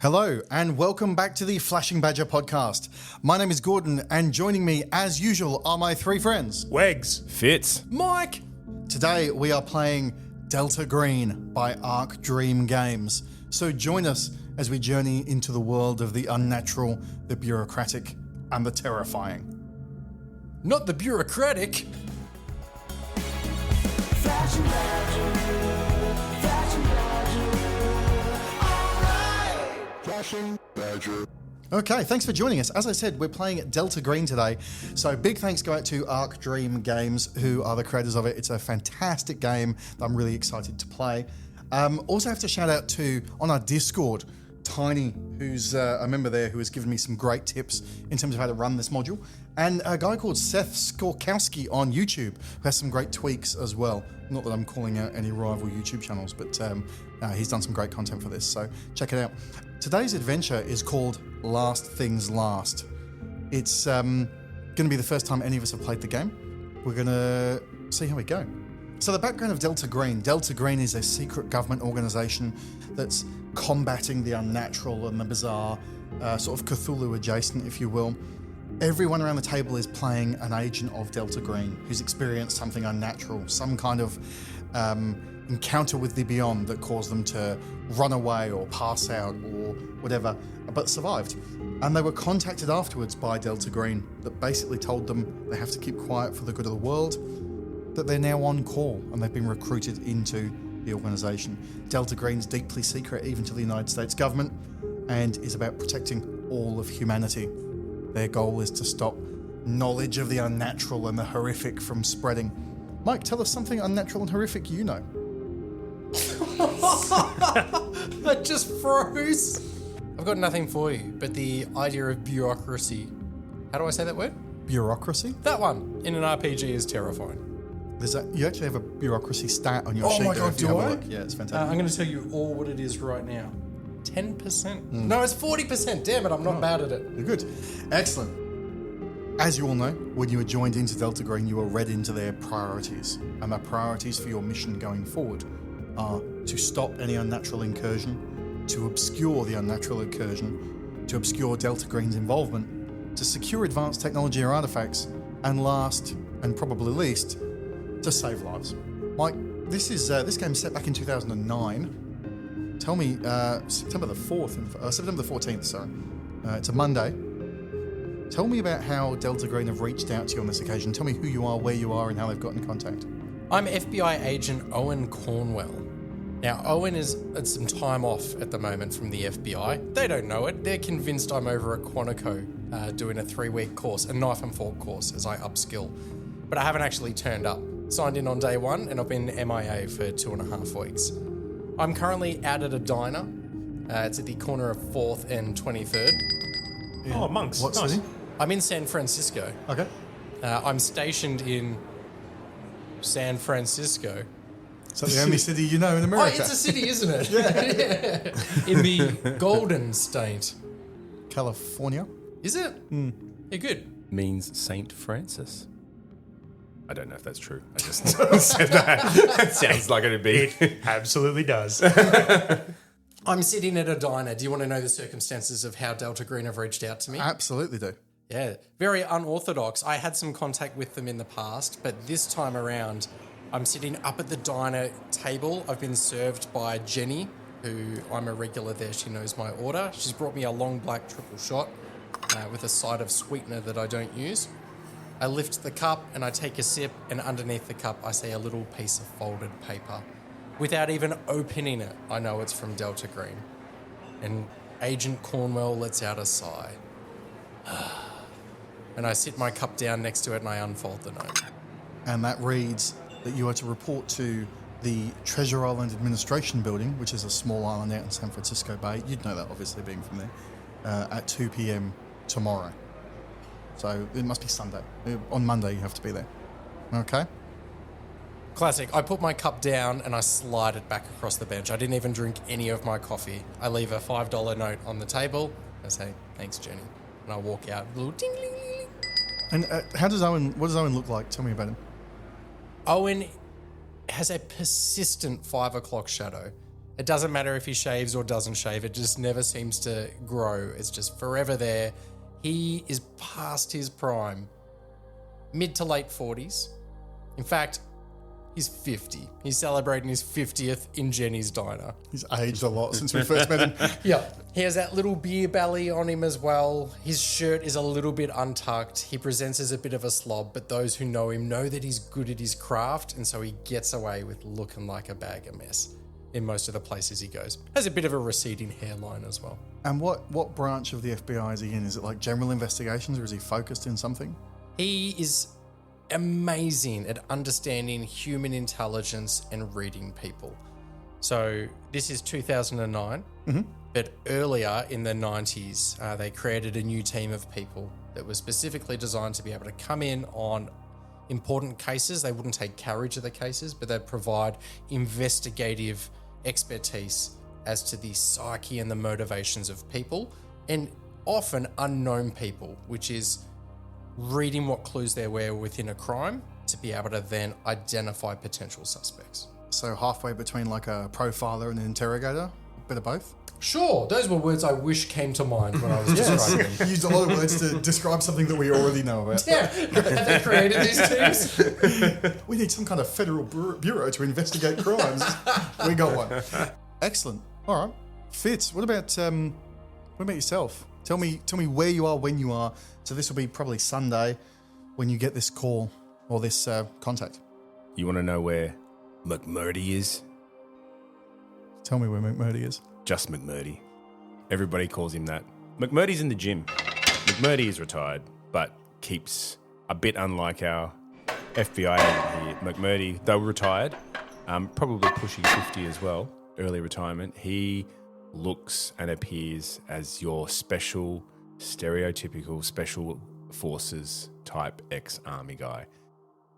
Hello, and welcome back to the Flashing Badger podcast. My name is Gordon, and joining me, as usual, are my three friends. Wegs, Fitz, Mike. Today, we are playing Delta Green by Arc Dream Games. So join us as we journey into the world of the unnatural, the bureaucratic, and the terrifying. Not the bureaucratic. Flashing Badger, Flashing Badger, alright. Flashing Badger. Okay, thanks for joining us. As I said, we're playing Delta Green today. So big thanks go out to Arc Dream Games, who are the creators of it. It's a fantastic game that I'm really excited to play. Also have to shout out to, on our Discord, Tiny, who's a member there who has given me some great tips in terms of how to run this module. And a guy called Seth Skorkowski on YouTube, who has some great tweaks as well. Not that I'm calling out any rival YouTube channels, but he's done some great content for this, so check it out. Today's adventure is called Last Things Last. It's going to be the first time any of us have played the game. We're going to see how we go. So the background of Delta Green. Delta Green is a secret government organisation that's combating the unnatural and the bizarre, sort of Cthulhu adjacent, if you will. Everyone around the table is playing an agent of Delta Green who's experienced something unnatural, some kind of encounter with the beyond that caused them to run away or pass out or whatever, but survived. And they were contacted afterwards by Delta Green that basically told them they have to keep quiet for the good of the world, that they're now on call and they've been recruited into the organisation. Delta Green's deeply secret even to the United States government and is about protecting all of humanity. Their goal is to stop knowledge of the unnatural and the horrific from spreading. Mike, tell us something unnatural and horrific you know. That just froze. I've got nothing for you, but the idea of bureaucracy. How do I say that word? Bureaucracy? That one in an RPG is terrifying. You actually have a bureaucracy stat on your sheet. Oh my there god, if you do have a I? look. Yeah, it's fantastic. I'm going to tell you all what it is right now. 10%. No, it's 40%. Damn it, I'm not bad at it. You're good. Excellent. As you all know, when you were joined into Delta Green, you were read into their priorities. And the priorities for your mission going forward are to stop any unnatural incursion, to obscure the unnatural incursion, to obscure Delta Green's involvement, to secure advanced technology or artifacts, and last, and probably least, to save lives. Mike, this game's set back in 2009. Tell me, September the 14th, sorry. It's a Monday. Tell me about how Delta Green have reached out to you on this occasion. Tell me who you are, where you are, and how they've got in contact. I'm FBI agent Owen Cornwell. Now, Owen is at some time off at the moment from the FBI. They don't know it. They're convinced I'm over at Quantico doing a 3-week course, a knife and fork course, as I upskill. But I haven't actually turned up. Signed in on day one, and I've been MIA for 2.5 weeks. I'm currently out at a diner. It's at the corner of 4th and 23rd. Oh, monks. What Nice. city? I'm in San Francisco. Okay. I'm stationed in San Francisco. Is that the only city you know in Oh, America? it's a city, isn't it? Yeah. In the Golden State. California. Is it? You're good. Means Saint Francis. I don't know if that's true. I just said that. It sounds like it'd be. It absolutely does. I'm sitting at a diner. Do you want to know the circumstances of how Delta Green have reached out to me? Absolutely do. Yeah, very unorthodox. I had some contact with them in the past, but this time around, I'm sitting up at the diner table. I've been served by Jenny, who I'm a regular there. She knows my order. She's brought me a long black triple shot with a side of sweetener that I don't use. I lift the cup and I take a sip, and underneath the cup I see a little piece of folded paper. Without even opening it, I know it's from Delta Green. And Agent Cornwell lets out a sigh. And I sit my cup down next to it and I unfold the note. And that reads that you are to report to the Treasure Island Administration Building, which is a small island out in San Francisco Bay. You'd know that, obviously, being from there, at 2 p.m. tomorrow. So it must be Sunday. On Monday, you have to be there. Okay? Classic. I put my cup down and I slide it back across the bench. I didn't even drink any of my coffee. I leave a $5 note on the table. I say, thanks, Jenny. And I walk out. A little ding, ding, ding. And what does Owen look like? Tell me about him. Owen has a persistent 5 o'clock shadow. It doesn't matter if he shaves or doesn't shave. It just never seems to grow. It's just forever there. He is past his prime. Mid to late 40s. In fact, he's 50. He's celebrating his 50th in Jenny's diner. He's aged a lot since we first met him. Yeah. He has that little beer belly on him as well. His shirt is a little bit untucked. He presents as a bit of a slob, but those who know him know that he's good at his craft, and so he gets away with looking like a bag of mess in most of the places he goes. Has a bit of a receding hairline as well. And what branch of the FBI is he in? Is it like general investigations, or is he focused in something? He is amazing at understanding human intelligence and reading people. So this is 2009, but earlier in the 90s, they created a new team of people that was specifically designed to be able to come in on important cases. They wouldn't take carriage of the cases, but they'd provide investigative expertise as to the psyche and the motivations of people, and often unknown people, which is reading what clues there were within a crime to be able to then identify potential suspects. So halfway between like a profiler and an interrogator? A bit of both? Sure, those were words I wish came to mind when I was describing them. You used a lot of words to describe something that we already know about. Yeah, have they created these teams? We need some kind of federal bureau to investigate crimes. We got one. Excellent. All right. Fitz, what about yourself? Tell me where you are when you are. So this will be probably Sunday when you get this call or this contact. You want to know where McMurdy is? Tell me where McMurdy is. Just McMurdy. Everybody calls him that. McMurdy's in the gym. McMurdy is retired, but keeps a bit unlike our FBI agent here. McMurdy, though retired, probably pushing 50 as well, early retirement. He looks and appears as your stereotypical special forces type ex-army guy.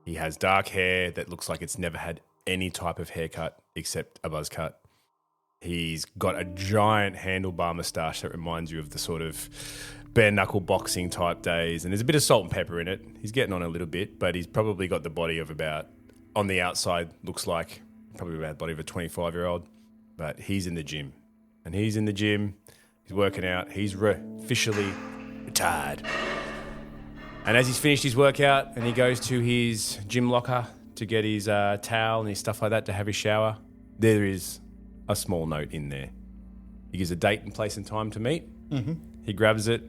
He has dark hair that looks like it's never had any type of haircut except a buzz cut. He's got a giant handlebar moustache that reminds you of the sort of bare knuckle boxing type days, and there's a bit of salt and pepper in it. He's getting on a little bit, but he's probably got the body of about, on the outside, looks like probably about the body of a 25-year-old, but he's in the gym. And he's in the gym, he's working out, he's officially retired. And as he's finished his workout and he goes to his gym locker to get his towel and his stuff like that to have his shower, there is a small note in there. He gives a date and place and time to meet. Mm-hmm. He grabs it,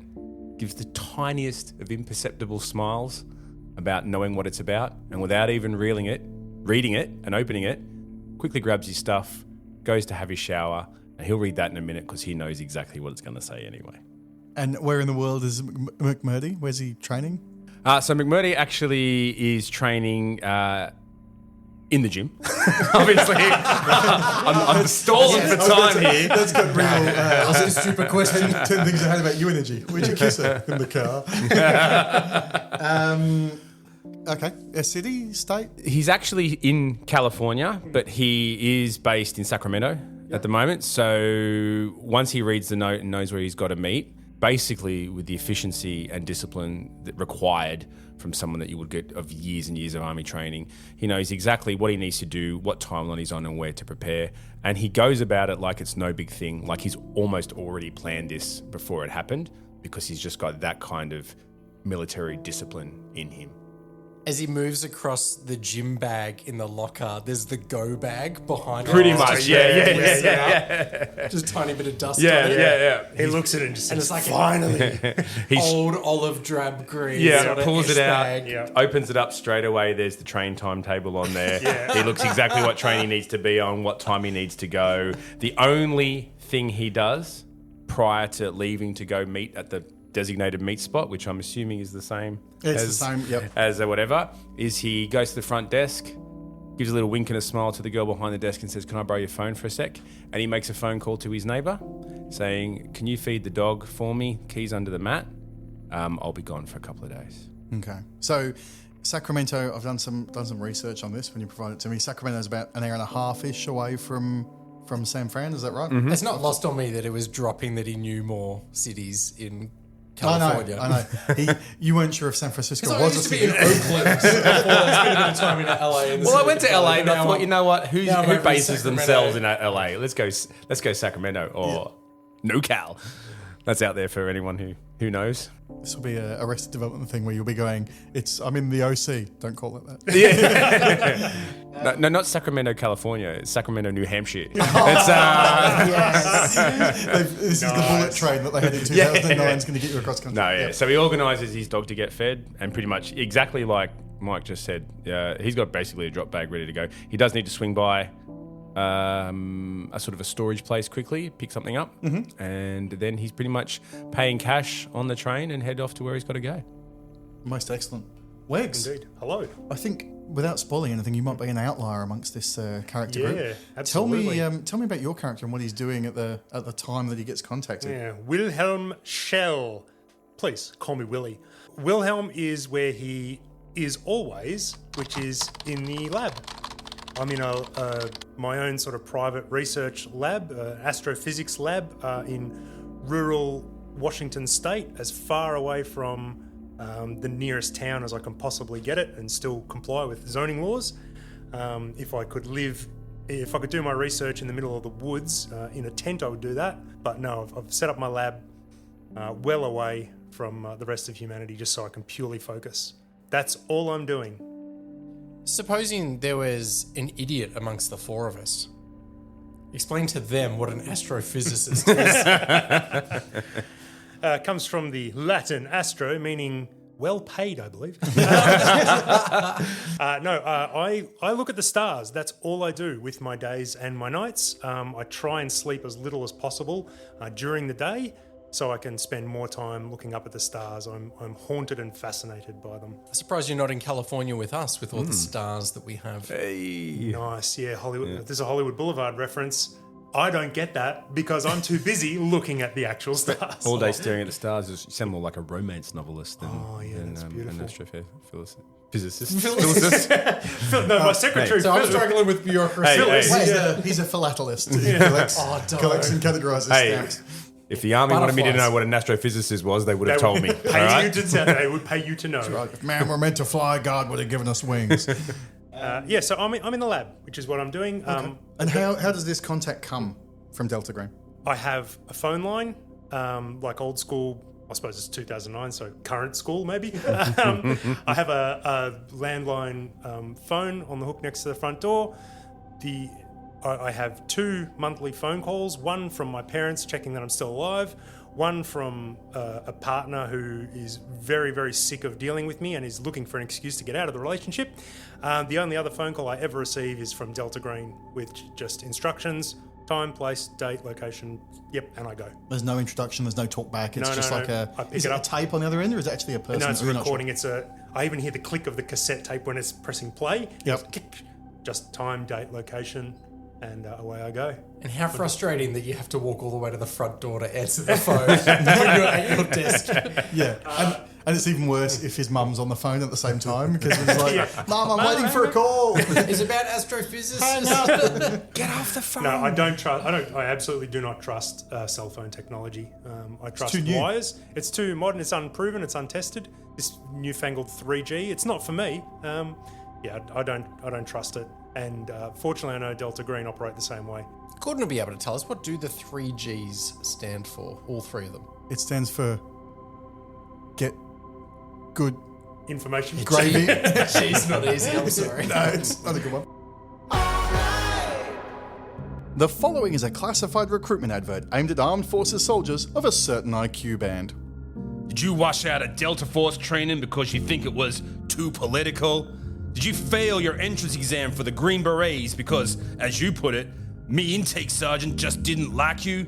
gives the tiniest of imperceptible smiles about knowing what it's about, and without even reading it and opening it, quickly grabs his stuff, goes to have his shower, and he'll read that in a minute because he knows exactly what it's going to say anyway. And where in the world is McMurdy? Where's he training? So McMurdy actually is training in the gym. Obviously, I'm stalling for time here. That's good. Ask a stupid question. 10 things I had about you energy. Where'd you kiss her? In the car. Okay. A city, state? He's actually in California, but he is based in Sacramento at the moment. So once he reads the note and knows where he's got to meet, basically with the efficiency and discipline that required from someone that you would get of years and years of army training, he knows exactly what he needs to do, what timeline he's on and where to prepare. And he goes about it like it's no big thing, like he's almost already planned this before it happened, because he's just got that kind of military discipline in him. As he moves across the gym bag in the locker, there's the go bag behind him. Pretty much, yeah. Just a tiny bit of dust on it. Yeah. He looks at it and just And says, it's like finally, old olive drab green. Yeah, sort of pulls it out, bag. opens it up straight away. There's the train timetable on there. He looks exactly what train he needs to be on, what time he needs to go. The only thing he does prior to leaving to go meet at the designated meet spot, which I'm assuming is the same as whatever, is he goes to the front desk, gives a little wink and a smile to the girl behind the desk and says, "Can I borrow your phone for a sec?" And he makes a phone call to his neighbour saying, "Can you feed the dog for me? Keys under the mat. I'll be gone for a couple of days." Okay. So Sacramento, I've done some research on this when you provided it to me. Sacramento's about an hour and a half-ish away from San Fran, is that right? It's not lost on me that it was dropping that he knew more cities in California. I know. You weren't sure if San Francisco Because I was used a to be in city. Oakland before I spent a bit of time in LA. Well, I went to LA and I thought, you know what? Who now I'm over in bases Sacramento. themselves in LA? Let's go Sacramento or NoCal. That's out there for anyone who knows. This will be a Arrested Development thing where you'll be going, I'm in the OC. Don't call it that. Yeah. no, not Sacramento, California. It's Sacramento, New Hampshire. It's, This is the bullet train that they had in 2009 is going to get you across country. No, yeah. So he organises his dog to get fed, and pretty much exactly like Mike just said, he's got basically a drop bag ready to go. He does need to swing by a sort of a storage place quickly, pick something up, and then he's pretty much paying cash on the train and head off to where he's got to go. Most excellent. Wegs, Indeed. Hello. I think without spoiling anything, you might be an outlier amongst this character group. Yeah, absolutely. Tell me about your character and what he's doing at the time that he gets contacted. Yeah, Wilhelm Schell. Please call me Willie. Wilhelm is where he is always, which is in the lab. I'm in my own sort of private research lab, astrophysics lab in rural Washington state, as far away from the nearest town as I can possibly get it and still comply with zoning laws. If I could do my research in the middle of the woods in a tent, I would do that. But no, I've set up my lab well away from the rest of humanity just so I can purely focus. That's all I'm doing. Supposing there was an idiot amongst the four of us, explain to them what an astrophysicist is. Comes from the Latin astro, meaning well paid, I believe. I look at the stars. That's all I do with my days and my nights. I try and sleep as little as possible during the day, so I can spend more time looking up at the stars. I'm haunted and fascinated by them. I'm surprised you're not in California with us, with all the stars that we have. Nice, yeah, Hollywood. Yeah. There's a Hollywood Boulevard reference. I don't get that because I'm too busy looking at the actual stars. All day staring at the stars. You sound more like a romance novelist than, that's beautiful. an astrophysicist. No, my secretary. So I'm struggling with bureaucracy. He's a philatelist. He collects and categorizes stamps. If the army wanted me to know what an astrophysicist was, they would have told me. They would pay you to know. Right. If man were meant to fly, God would have given us wings. So I'm in the lab, which is what I'm doing. Okay. And how does this contact come from Delta Green? I have a phone line, like old school. I suppose it's 2009, so current school maybe. I have a landline phone on the hook next to the front door. I have 2 monthly phone calls, one from my parents checking that I'm still alive, one from a partner who is very, very sick of dealing with me and is looking for an excuse to get out of the relationship. The only other phone call I ever receive is from Delta Green with just instructions, time, place, date, location, and I go. There's no introduction, there's no talk back, it's like is it a tape on the other end or is it actually a person? No, it's a You're not recording. sure. I even hear the click of the cassette tape when it's pressing play. Yep. Just time, date, location, and away I go. And how frustrating that you have to walk all the way to the front door to answer the phone when you're at your desk. Yeah. And it's even worse if his mum's on the phone at the same time because it's like, Mum, I'm waiting for a call. It's about astrophysicists. Get off the phone. No, I don't trust. I absolutely do not trust cell phone technology. I trust too new. wires. It's too modern. It's unproven. It's untested. This newfangled 3G. It's not for me. I don't trust it. And fortunately, I know Delta Green operate the same way. Gordon will be able to tell us, what do the 3 Gs stand for? All 3 of them. It stands for get good Information. gravy. It's not easy, I'm sorry. No, it's not a good one. The following is a classified recruitment advert aimed at armed forces soldiers of a certain IQ band. Did you wash out of Delta Force training because you think it was too political? Did you fail your entrance exam for the Green Berets because, as you put it, me intake sergeant just didn't like you?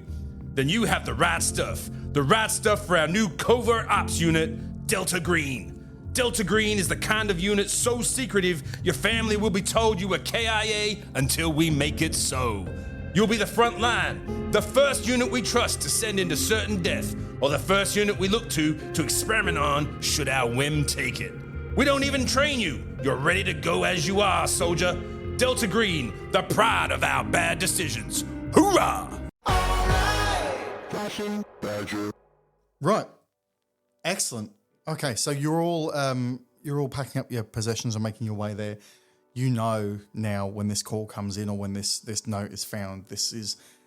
Then you have the right stuff. The right stuff for our new covert ops unit, Delta Green. Delta Green is the kind of unit so secretive your family will be told you were KIA until we make it so. You'll be the front line, the first unit we trust to send into certain death, or the first unit we look to experiment on should our whim take it. We don't even train you. You're ready to go as you are, soldier. Delta Green, the pride of our bad decisions. Hoorah! Right. Excellent. Okay, so you're all packing up your possessions and making your way there. You know now when this call comes in or when this note is found,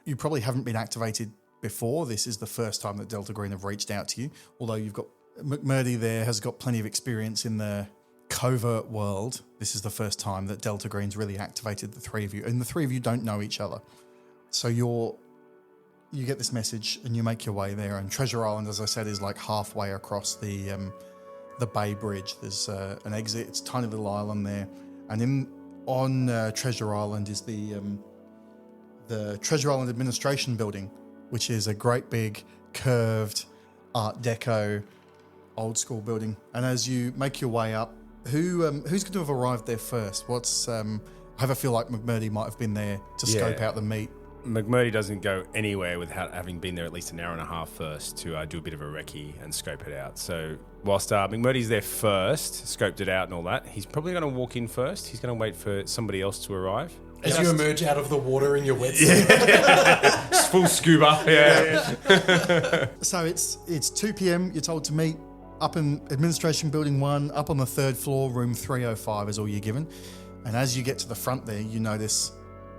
you probably haven't been activated before. This is the first time that Delta Green have reached out to you, although you've got McMurdy there has got plenty of experience in the covert world. This is the first time that Delta Green's really activated the three of you, and the three of you don't know each other. So you get this message and you make your way there, and Treasure Island, as I said, is like halfway across the Bay Bridge. There's an exit. It's a tiny little island there, and on Treasure Island is the Treasure Island Administration Building, which is a great big curved Art Deco old school building. And as you make your way up, who's going to have arrived there first? I have a feel like McMurdy might have been there to scope out the meet. McMurdy doesn't go anywhere without having been there at least an hour and a half first to do a bit of a recce and scope it out. So whilst McMurdy's there first, scoped it out and all that, he's probably going to walk in first. He's going to wait for somebody else to arrive. As you emerge out of the water in your wetsuit. Full scuba. Yeah. So it's 2 p.m. You're told to meet up in Administration Building 1, up on the 3rd floor, room 305 is all you're given. And as you get to the front there, you notice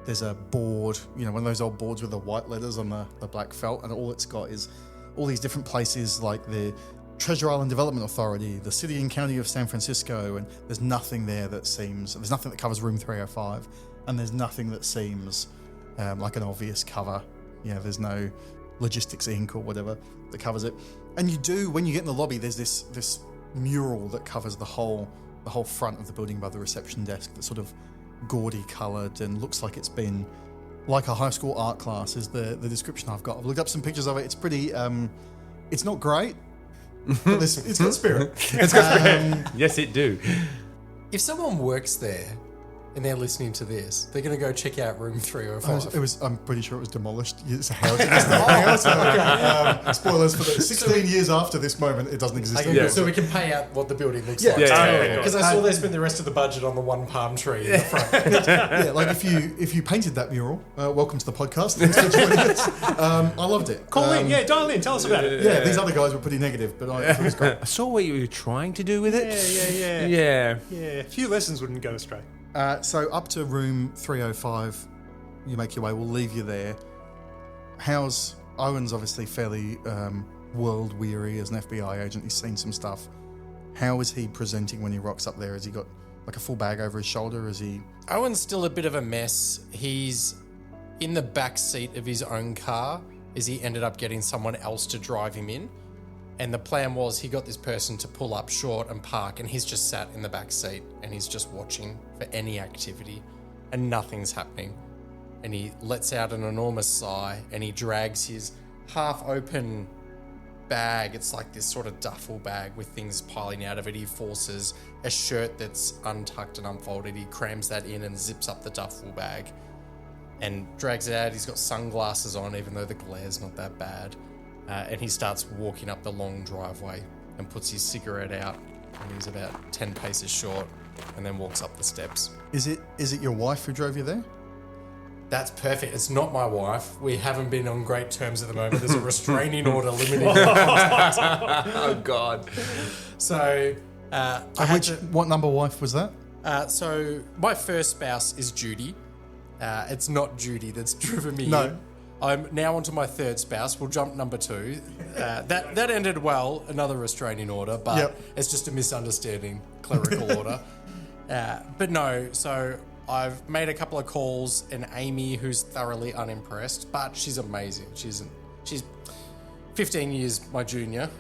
there's a board, one of those old boards with the white letters on the black felt, and all it's got is all these different places like the Treasure Island Development Authority, the City and County of San Francisco, and there's nothing there there's nothing that covers room 305, and there's nothing that seems like an obvious cover. There's no Logistics Inc. or whatever that covers it. And when you get in the lobby, there's this mural that covers the whole front of the building by the reception desk that's sort of gaudy coloured and looks like it's been like a high school art class is the description I've got. I've looked up some pictures of it. It's pretty, it's not great, but it's got spirit. It's got spirit. Yes, it do. If someone works there and they're listening to this, they're going to go check out room 305. I'm pretty sure it was demolished. It's a house. Spoilers for the 16 years after this moment, it doesn't exist anymore. So we can pay out what the building looks like. Because I saw they spent the rest of the budget on the one palm tree in the front. Like if you painted that mural, welcome to the podcast. Thanks for joining us. I loved it. Call in, dial in, tell us about it. Yeah, these other guys were pretty negative, but I thought it was great. I saw what you were trying to do with it. Yeah. A few lessons wouldn't go astray. So up to room 305, you make your way. We'll leave you there. Owen's obviously fairly world weary as an FBI agent. He's seen some stuff. How is he presenting when he rocks up there? Has he got like a full bag over his shoulder? Owen's still a bit of a mess. He's in the back seat of his own car as he ended up getting someone else to drive him in. And the plan was he got this person to pull up short and park, and he's just sat in the back seat and he's just watching for any activity and nothing's happening. And he lets out an enormous sigh and he drags his half-open bag. It's like this sort of duffel bag with things piling out of it. He forces a shirt that's untucked and unfolded. He crams that in and zips up the duffel bag and drags it out. He's got sunglasses on, even though the glare's not that bad. And he starts walking up the long driveway and puts his cigarette out, and he's about 10 paces short, and then walks up the steps. Is it your wife who drove you there? That's perfect. It's not my wife. We haven't been on great terms at the moment. There's a restraining order limiting. Oh God. So, what number wife was that? So my first spouse is Judy. It's not Judy that's driven me No. in. I'm now onto my third spouse. We'll jump number 2. That ended well, another restraining order, but it's just a misunderstanding, clerical order. But no, so I've made a couple of calls, and Amy, who's thoroughly unimpressed, but she's amazing. She's 15 years my junior,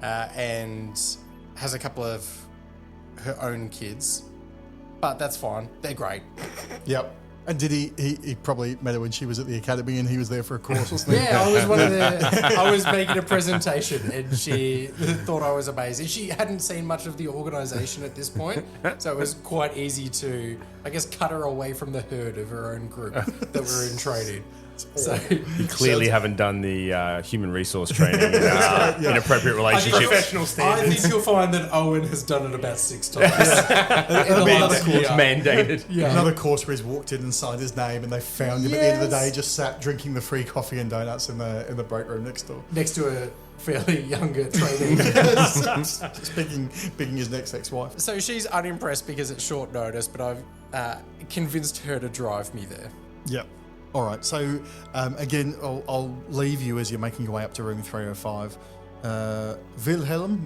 and has a couple of her own kids, but that's fine. They're great. Yep. And did he probably met her when she was at the academy and he was there for a course or something? Yeah, I was making a presentation and she thought I was amazing. She hadn't seen much of the organisation at this point, so it was quite easy to, I guess, cut her away from the herd of her own group that were in training. So You clearly haven't done the human resource training in inappropriate relationships. Professional I standards. think you'll find that Owen has done it about 6 times. In the last year. Mandated. Another course where he's walked in and signed his name, and they found him at the end of the day, just sat drinking the free coffee and donuts in the break room next door. Next to a fairly younger trainee. Speaking his next ex-wife. So she's unimpressed because it's short notice, but I've convinced her to drive me there. Yep. All right. So again, I'll leave you as you're making your way up to room 305.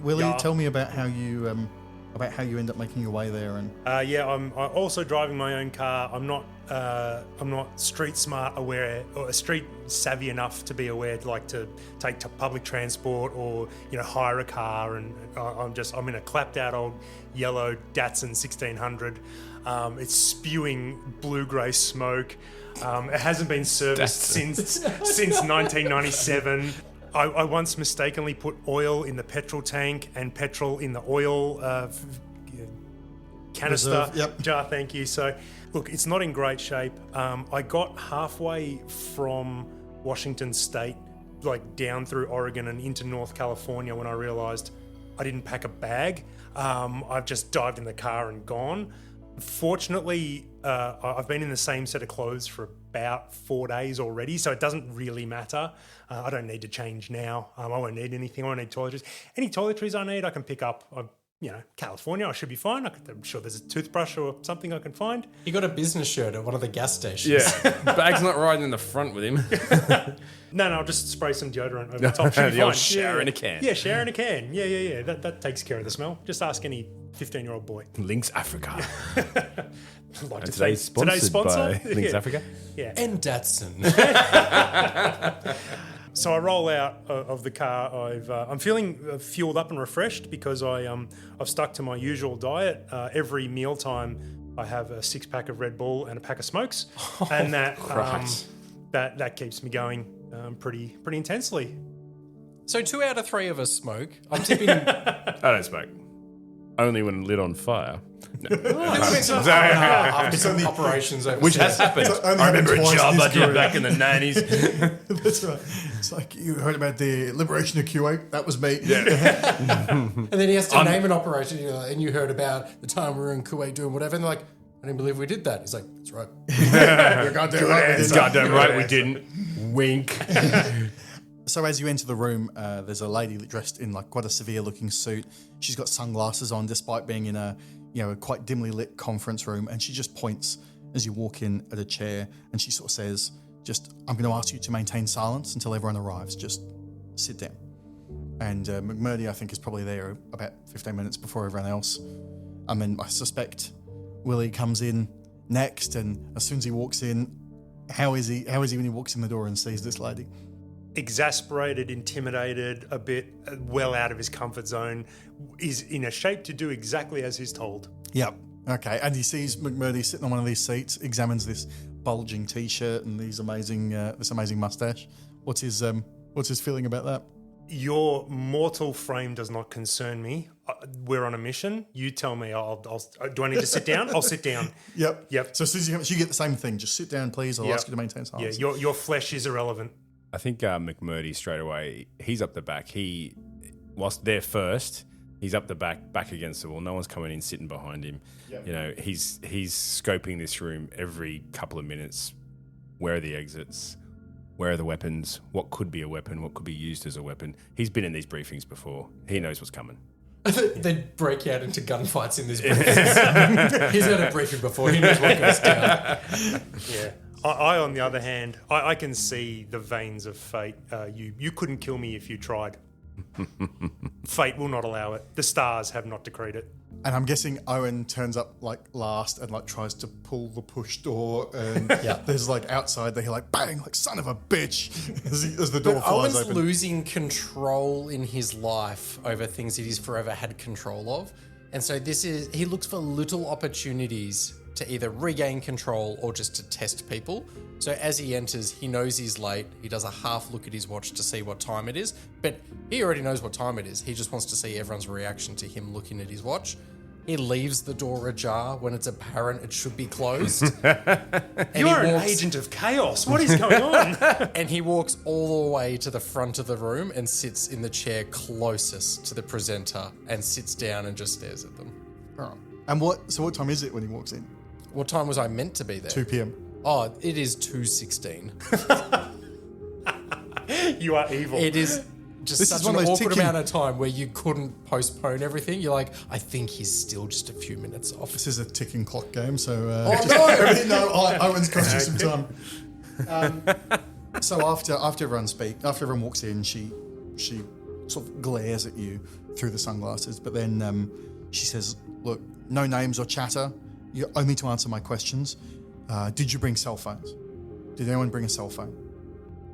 Willie, Yeah. tell me about how you end up making your way there. And I'm also driving my own car. I'm not street smart aware or street savvy enough to be aware to take to public transport or hire a car. And I'm in a clapped out old yellow Datsun 1600. It's spewing blue-grey smoke. It hasn't been serviced since 1997. I once mistakenly put oil in the petrol tank and petrol in the oil canister Reserve, yep. jar. Thank you. So, look, it's not in great shape. I got halfway from Washington State, down through Oregon and into North California when I realised I didn't pack a bag. I've just dived in the car and gone. Fortunately, I've been in the same set of clothes for about 4 days already, so it doesn't really matter. I don't need to change now. I won't need anything. I won't need toiletries. Any toiletries I need, I can pick up. California, I should be fine. I'm sure there's a toothbrush or something I can find. You got a business shirt at one of the gas stations. Yeah, bag's not riding in the front with him. No, I'll just spray some deodorant over the top. Should be The old fine. shower in a can. Yeah, shower in a can. Yeah. That takes care of the smell. Just ask any 15-year-old boy. Links Africa. Like to Today's say- sponsored sponsor? by Links Yeah. Africa. Yeah. And Datsun. So I roll out of the car. I'm feeling fueled up and refreshed because I've stuck to my usual diet. Every mealtime, I have a 6-pack of Red Bull and a pack of smokes, and that keeps me going pretty intensely. So 2 out of 3 of us smoke. I'm tipping. I don't smoke. Only when lit on fire. After some operations overseas. Which has happened. only I remember a happened twice job in I his did career. back in the 90s. That's right. It's like you heard about the liberation of Kuwait. That was me. And then he has to name an operation, and you heard about the time we were in Kuwait doing whatever, and they're like, I didn't believe we did that. He's like, that's right. You're goddamn right. we did that. Goddamn right, we didn't. Wink. So as you enter the room, there's a lady dressed in quite a severe-looking suit. She's got sunglasses on, despite being in a quite dimly lit conference room, and she just points as you walk in at a chair, and she sort of says, I'm going to ask you to maintain silence until everyone arrives. Just sit down. And McMurdy, I think, is probably there about 15 minutes before everyone else. I mean, I suspect Willie comes in next, and as soon as he walks in, how is he when he walks in the door and sees this lady? Exasperated, intimidated, a bit well out of his comfort zone, is in a shape to do exactly as he's told. Yep. Okay. And he sees McMurdy sitting on one of these seats, examines this bulging T-shirt and this amazing mustache. What's his feeling about that? Your mortal frame does not concern me. We're on a mission. You tell me. Do I need to sit down? I'll sit down. Yep. Yep. So as soon as you come, you get the same thing. Just sit down, please. I'll Yep. ask you to maintain Yeah, silence. your flesh is irrelevant. I think McMurdy straight away, he's up the back. Whilst they're first, he's up the back against the wall. No one's coming in, sitting behind him. Yep. He's scoping this room every couple of minutes. Where are the exits? Where are the weapons? What could be a weapon? What could be used as a weapon? He's been in these briefings before. He knows what's coming. They'd break out into gunfights in this briefing. He's had a briefing before. He knows what goes down. Yeah. I, on the other hand, I can see the veins of fate. You couldn't kill me if you tried. Fate will not allow it. The stars have not decreed it. And I'm guessing Owen turns up last and tries to pull the push door, and there's outside they hear bang, son of a bitch, as the door But flies Owen's open. losing control in his life over things that he's forever had control of. And so he looks for little opportunities to either regain control or just to test people. So as he enters, he knows he's late. He does a half look at his watch to see what time it is, but he already knows what time it is. He just wants to see everyone's reaction to him looking at his watch. He leaves the door ajar when it's apparent it should be closed. You're an agent of chaos. What is going on? And he walks all the way to the front of the room and sits in the chair closest to the presenter and sits down and just stares at them. All right. And what time is it when he walks in? What time was I meant to be there? 2 p.m. Oh, it is 2:16. You are evil. It is just This such is an one of those awkward ticking- amount of time where you couldn't postpone everything. You're like, I think he's still just a few minutes off. This is a ticking clock game, so Owen's cost you some time. So after everyone walks in, she sort of glares at you through the sunglasses, but then she says, "Look, no names or chatter. You're only to answer my questions. Did you bring cell phones? Did anyone bring a cell phone?"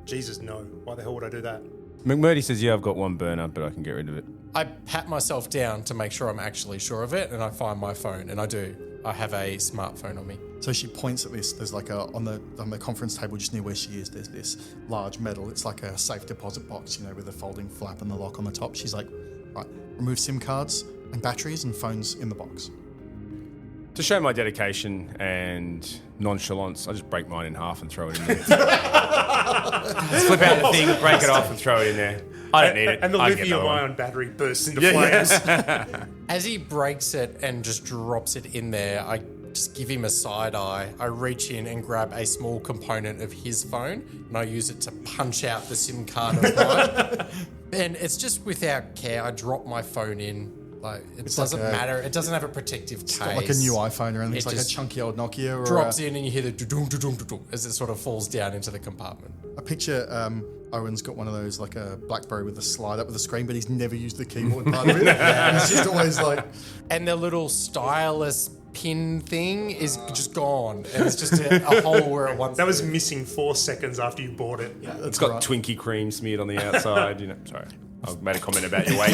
Jesus, no. Why the hell would I do that? McMurdy says, yeah, I've got one burner, but I can get rid of it. I pat myself down to make sure I'm actually sure of it, and I find my phone, and I do. I have a smartphone on me. So she points at this. There's like on the conference table just near where she is. There's this large metal. It's like a safe deposit box, with a folding flap and the lock on the top. She's like, right, remove SIM cards and batteries and phones in the box. To show my dedication and nonchalance, I just break mine in half and throw it in there. Flip out the thing, break it off and throw it in there. I don't need it. And the I can get another one. lithium-ion battery bursts into flames. As he breaks it and just drops it in there, I just give him a side eye. I reach in and grab a small component of his phone, and I use it to punch out the SIM card of mine. And it's just without care. I drop my phone in. Like, it doesn't matter. It doesn't have a protective case. It's not like a new iPhone or anything. It's like a just chunky old Nokia. Or drops in and you hear the doo-doom, doo-doom, doo-doom as it sort of falls down into the compartment. I picture Owen's got one of those, like a BlackBerry with a slide up with a screen, but he's never used the keyboard part of it. And it's just always like... And the little stylus pin thing is just gone. And it's just a hole where it once... That was missing 4 seconds after you bought it. Yeah, It's got Twinkie cream smeared on the outside. Sorry, I made a comment about your weight.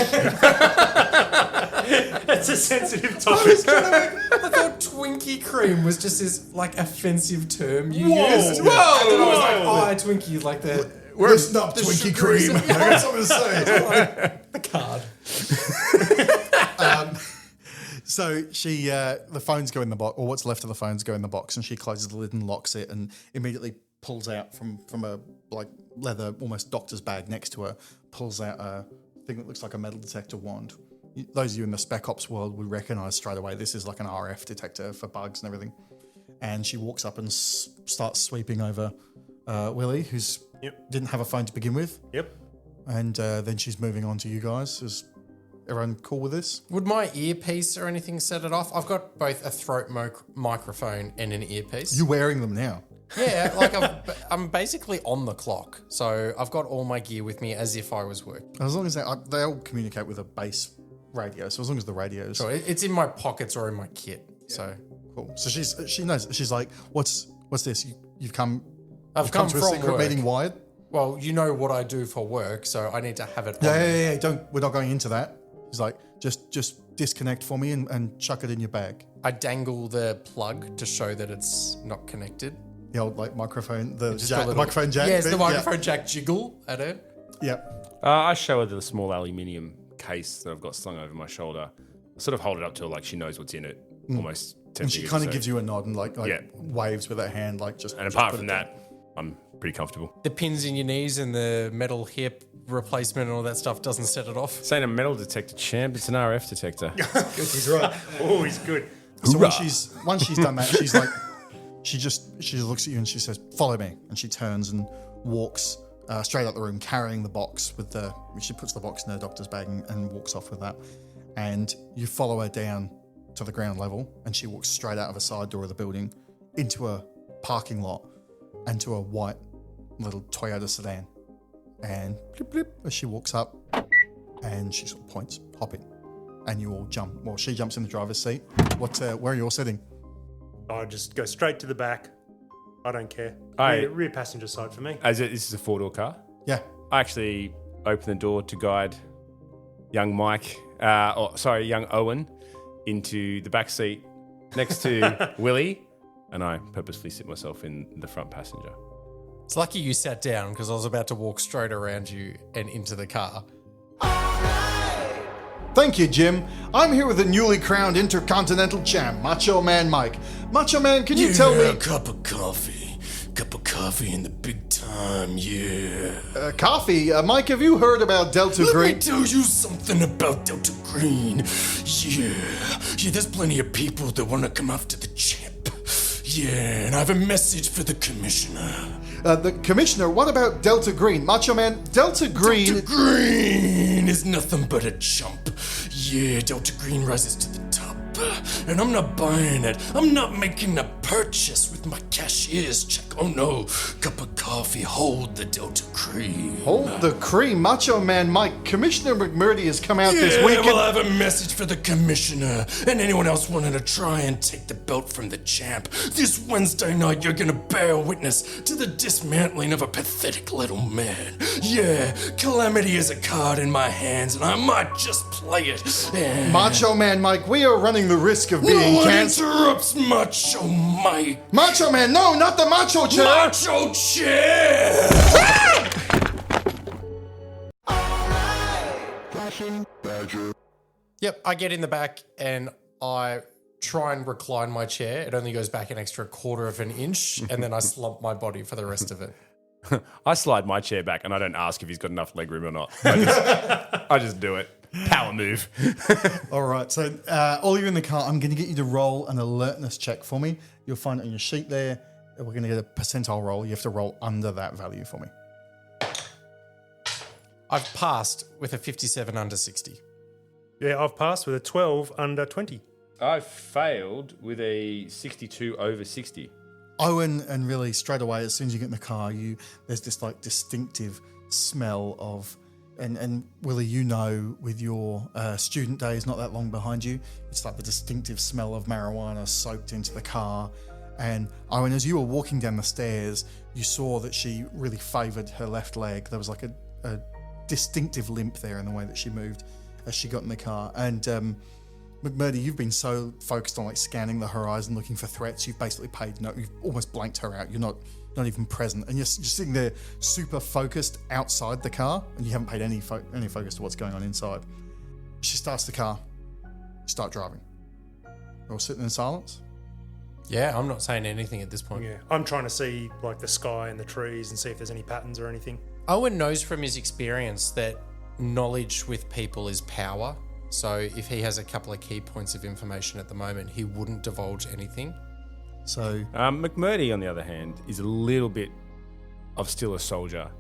That's a sensitive topic. I thought Twinkie cream was just this like offensive term you Whoa. used. Whoa. I thought it was like, oh, Twinkie, like the Listen up, the Twinkie sugary- cream. I got something to say. the card. So she, the phones go in the box, or what's left of the phones go in the box, and she closes the lid and locks it, and immediately pulls out from a like leather, almost doctor's bag next to her, pulls out a thing that looks like a metal detector wand. Those of you in the Spec Ops world would recognise straight away this is like an RF detector for bugs and everything. And she walks up and starts sweeping over Willie, who's didn't have a phone to begin with. Yep. And then she's moving on to you guys. Is everyone cool with this? Would my earpiece or anything set it off? I've got both a throat microphone and an earpiece. You're wearing them now. Yeah, like I'm basically on the clock. So I've got all my gear with me as if I was working. As long as they all communicate with a base radio. So as long as the radio's So it's in my pockets or in my kit. So cool. So she knows. She's like, what's this? You've come. I've come to a from secret work. meeting wired. Well, you know what I do for work, so I need to have it on. Yeah. We're not going into that. She's like, just disconnect for me and chuck it in your bag. I dangle the plug to show that it's not connected. The old like microphone, the Just a little- microphone jack. Yes, bit. the microphone jack jiggle at it. Yeah. I show her the small aluminium case that I've got slung over my shoulder. I sort of hold it up to her like she knows what's in it. Almost. And she kind of gives you a nod and like waves with her hand, like just. And just apart put from it that, I'm pretty comfortable. The pins in your knees and the metal hip replacement and all that stuff doesn't set it off. This ain't a metal detector, champ. It's an RF detector. Good, he's right. Oh, he's good. So once she's done that, she's like, she looks at you and she says, "Follow me," and she turns and walks straight out the room, carrying the box with the. She puts the box in her doctor's bag and walks off with that, and you follow her down to the ground level, and she walks straight out of a side door of the building into a parking lot and to a white little Toyota sedan, and blip blip as she walks up, and she sort of points, "Hop in," and you all jump. Well, she jumps in the driver's seat. Where are you all sitting? I just go straight to the back. I don't care. Rear passenger side for me. This is a 4-door car. Yeah. I actually open the door to guide young young Owen into the back seat next to Willie, and I purposefully sit myself in the front passenger. It's lucky you sat down because I was about to walk straight around you and into the car. Thank you, Jim. I'm here with the newly crowned Intercontinental Champ, Macho Man Mike. Macho Man, can you tell me... Cup of coffee in the big time, yeah. Coffee? Mike, have you heard about Delta Let Green? me tell you something about Delta Green. Yeah, there's plenty of people that want to come after the champ. Yeah, and I have a message for the commissioner. The commissioner, what about Delta Green? Macho Man, Delta Green... Delta Green is nothing but a chump. Yeah, Delta Green rises to the top. And I'm not buying it. I'm not making a purchase with my cashier's check. Oh no, cup of coffee, hold the Delta Cream. Hold the cream, Macho Man Mike. Commissioner McMurdy has come out this Yeah, weekend. well, I have a message for the commissioner and anyone else wanting to try and take the belt from the champ. This Wednesday night, you're gonna bear witness to the dismantling of a pathetic little man. Yeah, calamity is a card in my hands, and I might just play it. And Macho Man Mike, we are running the risk of being what cancelled. interrupts Macho Mike? Macho Man, no, not the Macho Chair. Macho Chair! Yep, I get in the back and I try and recline my chair. It only goes back an extra quarter of an inch, and then I slump my body for the rest of it. I slide my chair back and I don't ask if he's got enough leg room or not. I just do it. Power move. All right, so all of you in the car, I'm going to get you to roll an alertness check for me. You'll find it on your sheet there. We're going to get a percentile roll. You have to roll under that value for me. I've passed with a 57 under 60. Yeah, I've passed with a 12 under 20. I failed with a 62 over 60. Owen, and really straight away, as soon as you get in the car, there's this like distinctive smell of, and Willie, you know, with your student days not that long behind you, it's like the distinctive smell of marijuana soaked into the car. And Owen, as you were walking down the stairs, you saw that she really favoured her left leg. There was like a distinctive limp there in the way that she moved as she got in the car. And McMurdy, you've been so focused on like scanning the horizon, looking for threats, you've basically you've almost blanked her out. You're not even present, and you're sitting there super focused outside the car, and you haven't paid any focus to what's going on inside. She starts the car, you start driving. We're all sitting in silence. Yeah, I'm not saying anything at this point. Yeah, I'm trying to see like the sky and the trees and see if there's any patterns or anything. Owen knows from his experience that knowledge with people is power. So if he has a couple of key points of information at the moment, he wouldn't divulge anything. So McMurdy, on the other hand, is a little bit of still a soldier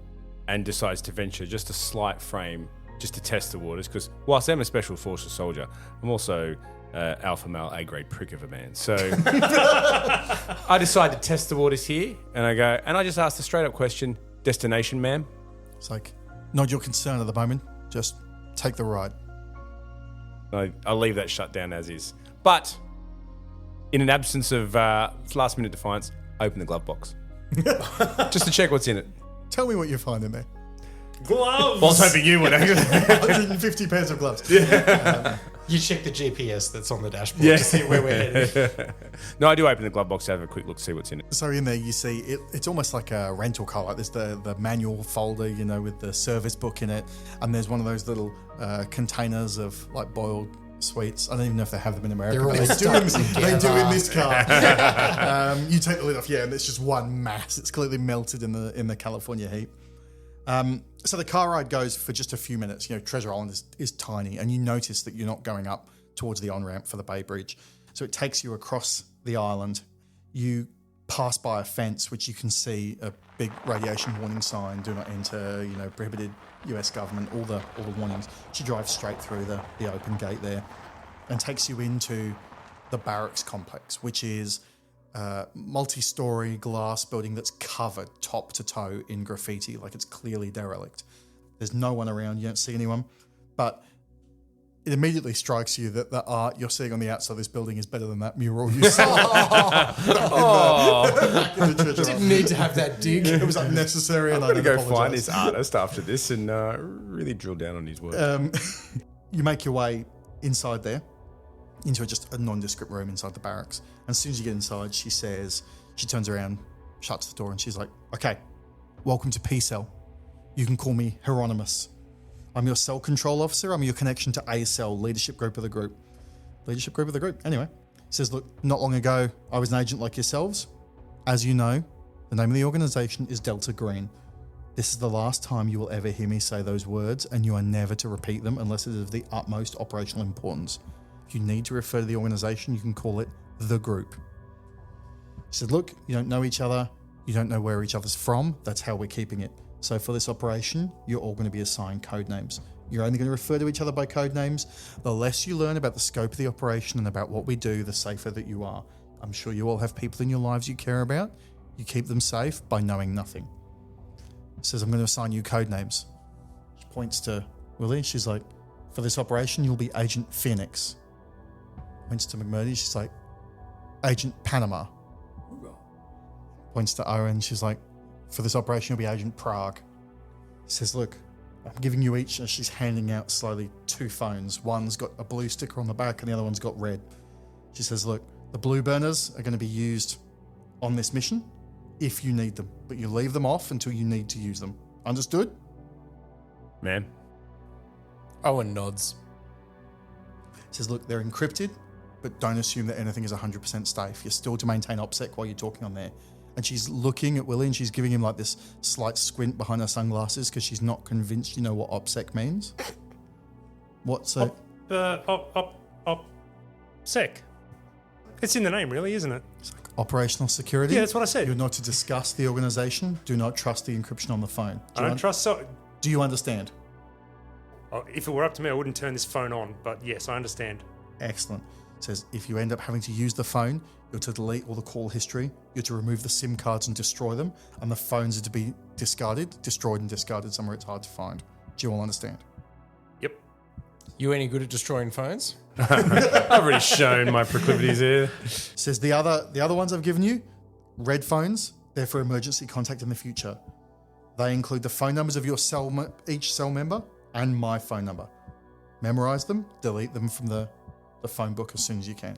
and decides to venture just a slight frame just to test the waters, because whilst I'm a special forces soldier, I'm also alpha male A-grade prick of a man. So I decide to test the waters here, and I just ask the straight up question, destination, ma'am? it's like, not your concern at the moment, just take the ride. I'll leave that shut down as is. But in an absence of last minute defiance, open the glove box. Just to check what's in it. Tell me what you find in there. Gloves! Well, I was hoping you would. 150 pairs of gloves. You check the GPS that's on the dashboard to see where we're headed. No, I do open the glove box to have a quick look, see what's in it. So in there you see, it's almost like a rental car. Like there's the manual folder, you know, with the service book in it. And there's one of those little containers of like boiled sweets. I don't even know if they have them in America. They're all But they stuck do in this car. You take the lid off, and it's just one mass. It's clearly melted in the California heat. So the car ride goes for just a few minutes. You know, Treasure Island is tiny, and you notice that you're not going up towards the on-ramp for the Bay Bridge. So it takes you across the island. You pass by a fence, which you can see a big radiation warning sign, do not enter, you know, prohibited US government, all the warnings. She drives straight through the open gate there and takes you into the barracks complex, which is multi-story glass building that's covered top to toe in graffiti, like it's clearly derelict. There's no one around, you don't see anyone, but it immediately strikes you that the art you're seeing on the outside of this building is better than that mural you saw. in the Treasure Didn't Island. need to have that dig. It was unnecessary, and I'm I going to go apologise. find this artist after this and really drill down on his work. You make your way inside there into just a nondescript room inside the barracks. And as soon as you get inside, she turns around, shuts the door, and she's like, okay, welcome to P-Cell. You can call me Hieronymus. I'm your cell control officer. I'm your connection to a cell, leadership group of the group. Leadership group of the group. Anyway, he says, look, not long ago, I was an agent like yourselves. As you know, the name of the organization is Delta Green. This is the last time you will ever hear me say those words, and you are never to repeat them unless it is of the utmost operational importance. If you need to refer to the organization, you can call it the group. He said, look, you don't know each other. You don't know where each other's from. That's how we're keeping it. So for this operation, you're all going to be assigned code names. You're only going to refer to each other by code names. The less you learn about the scope of the operation and about what we do, the safer that you are. I'm sure you all have people in your lives you care about. You keep them safe by knowing nothing. Says, I'm going to assign you code names. She points to Willie. She's like, for this operation, you'll be Agent Phoenix. Points to McMurdy. She's like, Agent Panama. Points to Owen. She's like, for this operation, you'll be Agent Prague. Says, look, I'm giving you each, and she's handing out slowly 2 phones. One's got a blue sticker on the back and the other one's got red. She says, look, the blue burners are going to be used on this mission if you need them, but you leave them off until you need to use them. Understood? Man. Owen nods. Says, look, they're encrypted, but don't assume that anything is 100% safe. You're still to maintain OPSEC while you're talking on there. And she's looking at Willie and she's giving him like this slight squint behind her sunglasses because she's not convinced you know what OPSEC means. What's a... Sec. It's in the name, really, isn't it? Operational security? Yeah, that's what I said. You're not to discuss the organization. Do not trust the encryption on the phone. I don't trust... Do you understand? Oh, if it were up to me, I wouldn't turn this phone on. But yes, I understand. Excellent. It says, if you end up having to use the phone, you're to delete all the call history. You're to remove the SIM cards and destroy them. And the phones are to be destroyed and discarded somewhere it's hard to find. Do you all understand? Yep. You any good at destroying phones? I've already shown my proclivities here. Says the other ones I've given you, red phones, they're for emergency contact in the future. They include the phone numbers of your each cell member and my phone number. Memorize them, delete them from the phone book as soon as you can.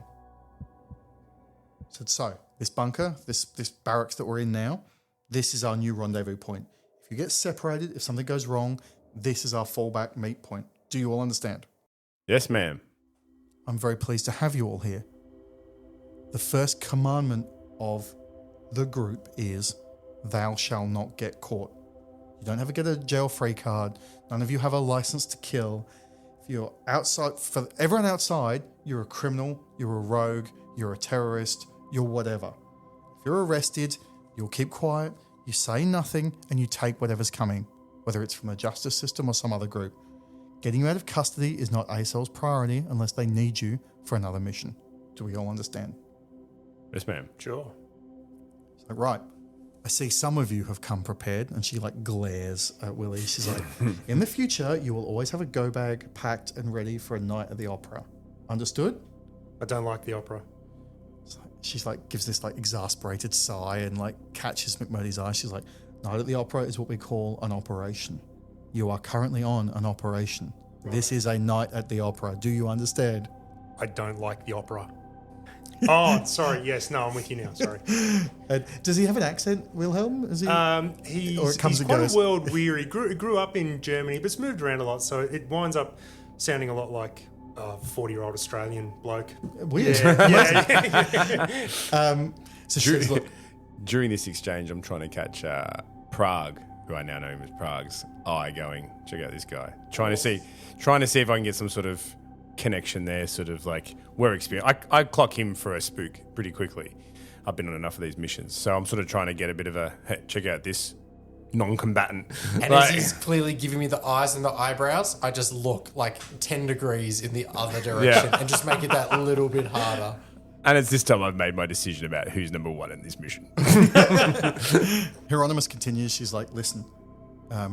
Said, so this bunker, this barracks that we're in now, this is our new rendezvous point. If you get separated, if something goes wrong, this is our fallback meet point. Do you all understand? Yes, ma'am. I'm very pleased to have you all here. The first commandment of the group is, thou shalt not get caught. You don't have to get a jail-free card. None of you have a license to kill. If you're outside, for everyone outside, you're a criminal, you're a rogue, you're a terrorist, you're whatever. If you're arrested, you'll keep quiet, you say nothing, and you take whatever's coming, whether it's from the justice system or some other group. Getting you out of custody is not ASL's priority unless they need you for another mission. Do we all understand? Yes, ma'am. Sure. So, right. I see some of you have come prepared, and she like glares at Willie. She's like, in the future, you will always have a go bag packed and ready for a night at the opera. Understood? I don't like the opera. She's like, gives this like exasperated sigh and like catches McMurdy's eye. She's like, night at the opera is what we call an operation. You are currently on an operation. This is a night at the opera. Do you understand? I don't like the opera. Oh, sorry. Yes, no, I'm with you now. Sorry. Does he have an accent, Wilhelm? Is he? He's quite world weary. Grew up in Germany, but's moved around a lot, so it winds up sounding a lot like a 40-year-old Australian bloke. Weird. Yeah. So she says, look, During this exchange, I'm trying to catch Prague, who I now know him as Prague's eye, going, check out this guy. Trying to see if I can get some sort of connection there, sort of like we're experienced. I clock him for a spook pretty quickly. I've been on enough of these missions, so I'm sort of trying to get a bit of a, hey, check out this non-combatant. And as he's clearly giving me the eyes and the eyebrows, I just look like 10 degrees in the other direction and just make it that little bit harder. And it's this time I've made my decision about who's number one in this mission. Hieronymus continues. She's like, listen,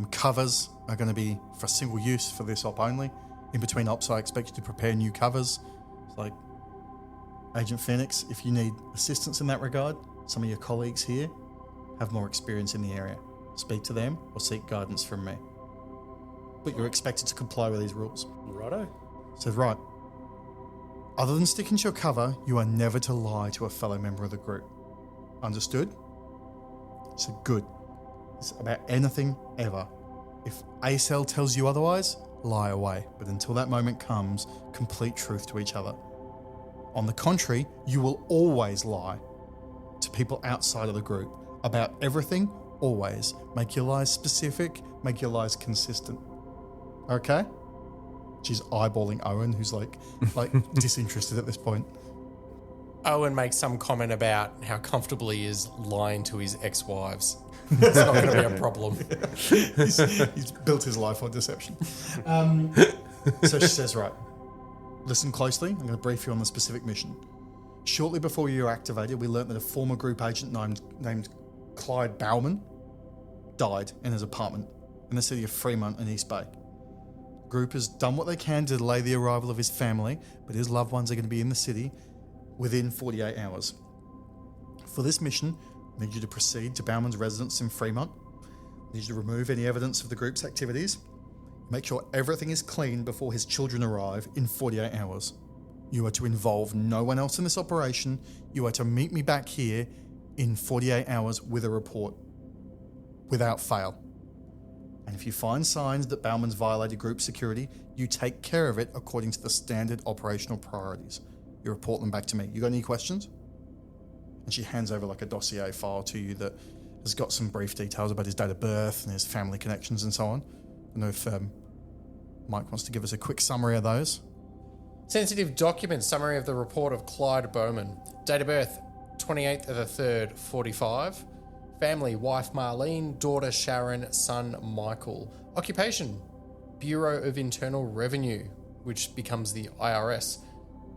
covers are going to be for single use for this op only. In between ops, I expect you to prepare new covers. It's like, Agent Phoenix, if you need assistance in that regard, some of your colleagues here have more experience in the area. Speak to them or seek guidance from me. But you're expected to comply with these rules. Righto. So, right. Other than sticking to your cover, you are never to lie to a fellow member of the group. Understood? So good. It's about anything ever. If ACL tells you otherwise, lie away. But until that moment comes, complete truth to each other. On the contrary, you will always lie to people outside of the group about everything, always. Make your lies specific, make your lies consistent. Okay? She's eyeballing Owen, who's like disinterested at this point. Owen makes some comment about how comfortable he is lying to his ex-wives. It's not going to be a problem. He's built his life on deception. So she says, right, listen closely. I'm going to brief you on the specific mission. Shortly before you were activated, we learnt that a former group agent named Clyde Bauman died in his apartment in the city of Fremont in East Bay. The group has done what they can to delay the arrival of his family, but his loved ones are going to be in the city within 48 hours. For this mission, I need you to proceed to Bauman's residence in Fremont. I need you to remove any evidence of the group's activities. Make sure everything is clean before his children arrive in 48 hours. You are to involve no one else in this operation. You are to meet me back here in 48 hours with a report, without fail. And if you find signs that Bauman's violated group security, you take care of it according to the standard operational priorities. You report them back to me. You got any questions? And she hands over like a dossier file to you that has got some brief details about his date of birth and his family connections and so on. I don't know if Mike wants to give us a quick summary of those. Sensitive document summary of the report of Clyde Bowman. Date of birth, 28th of the 3rd, 45. Family, wife Marlene, daughter Sharon, son Michael. Occupation, Bureau of Internal Revenue, which becomes the IRS,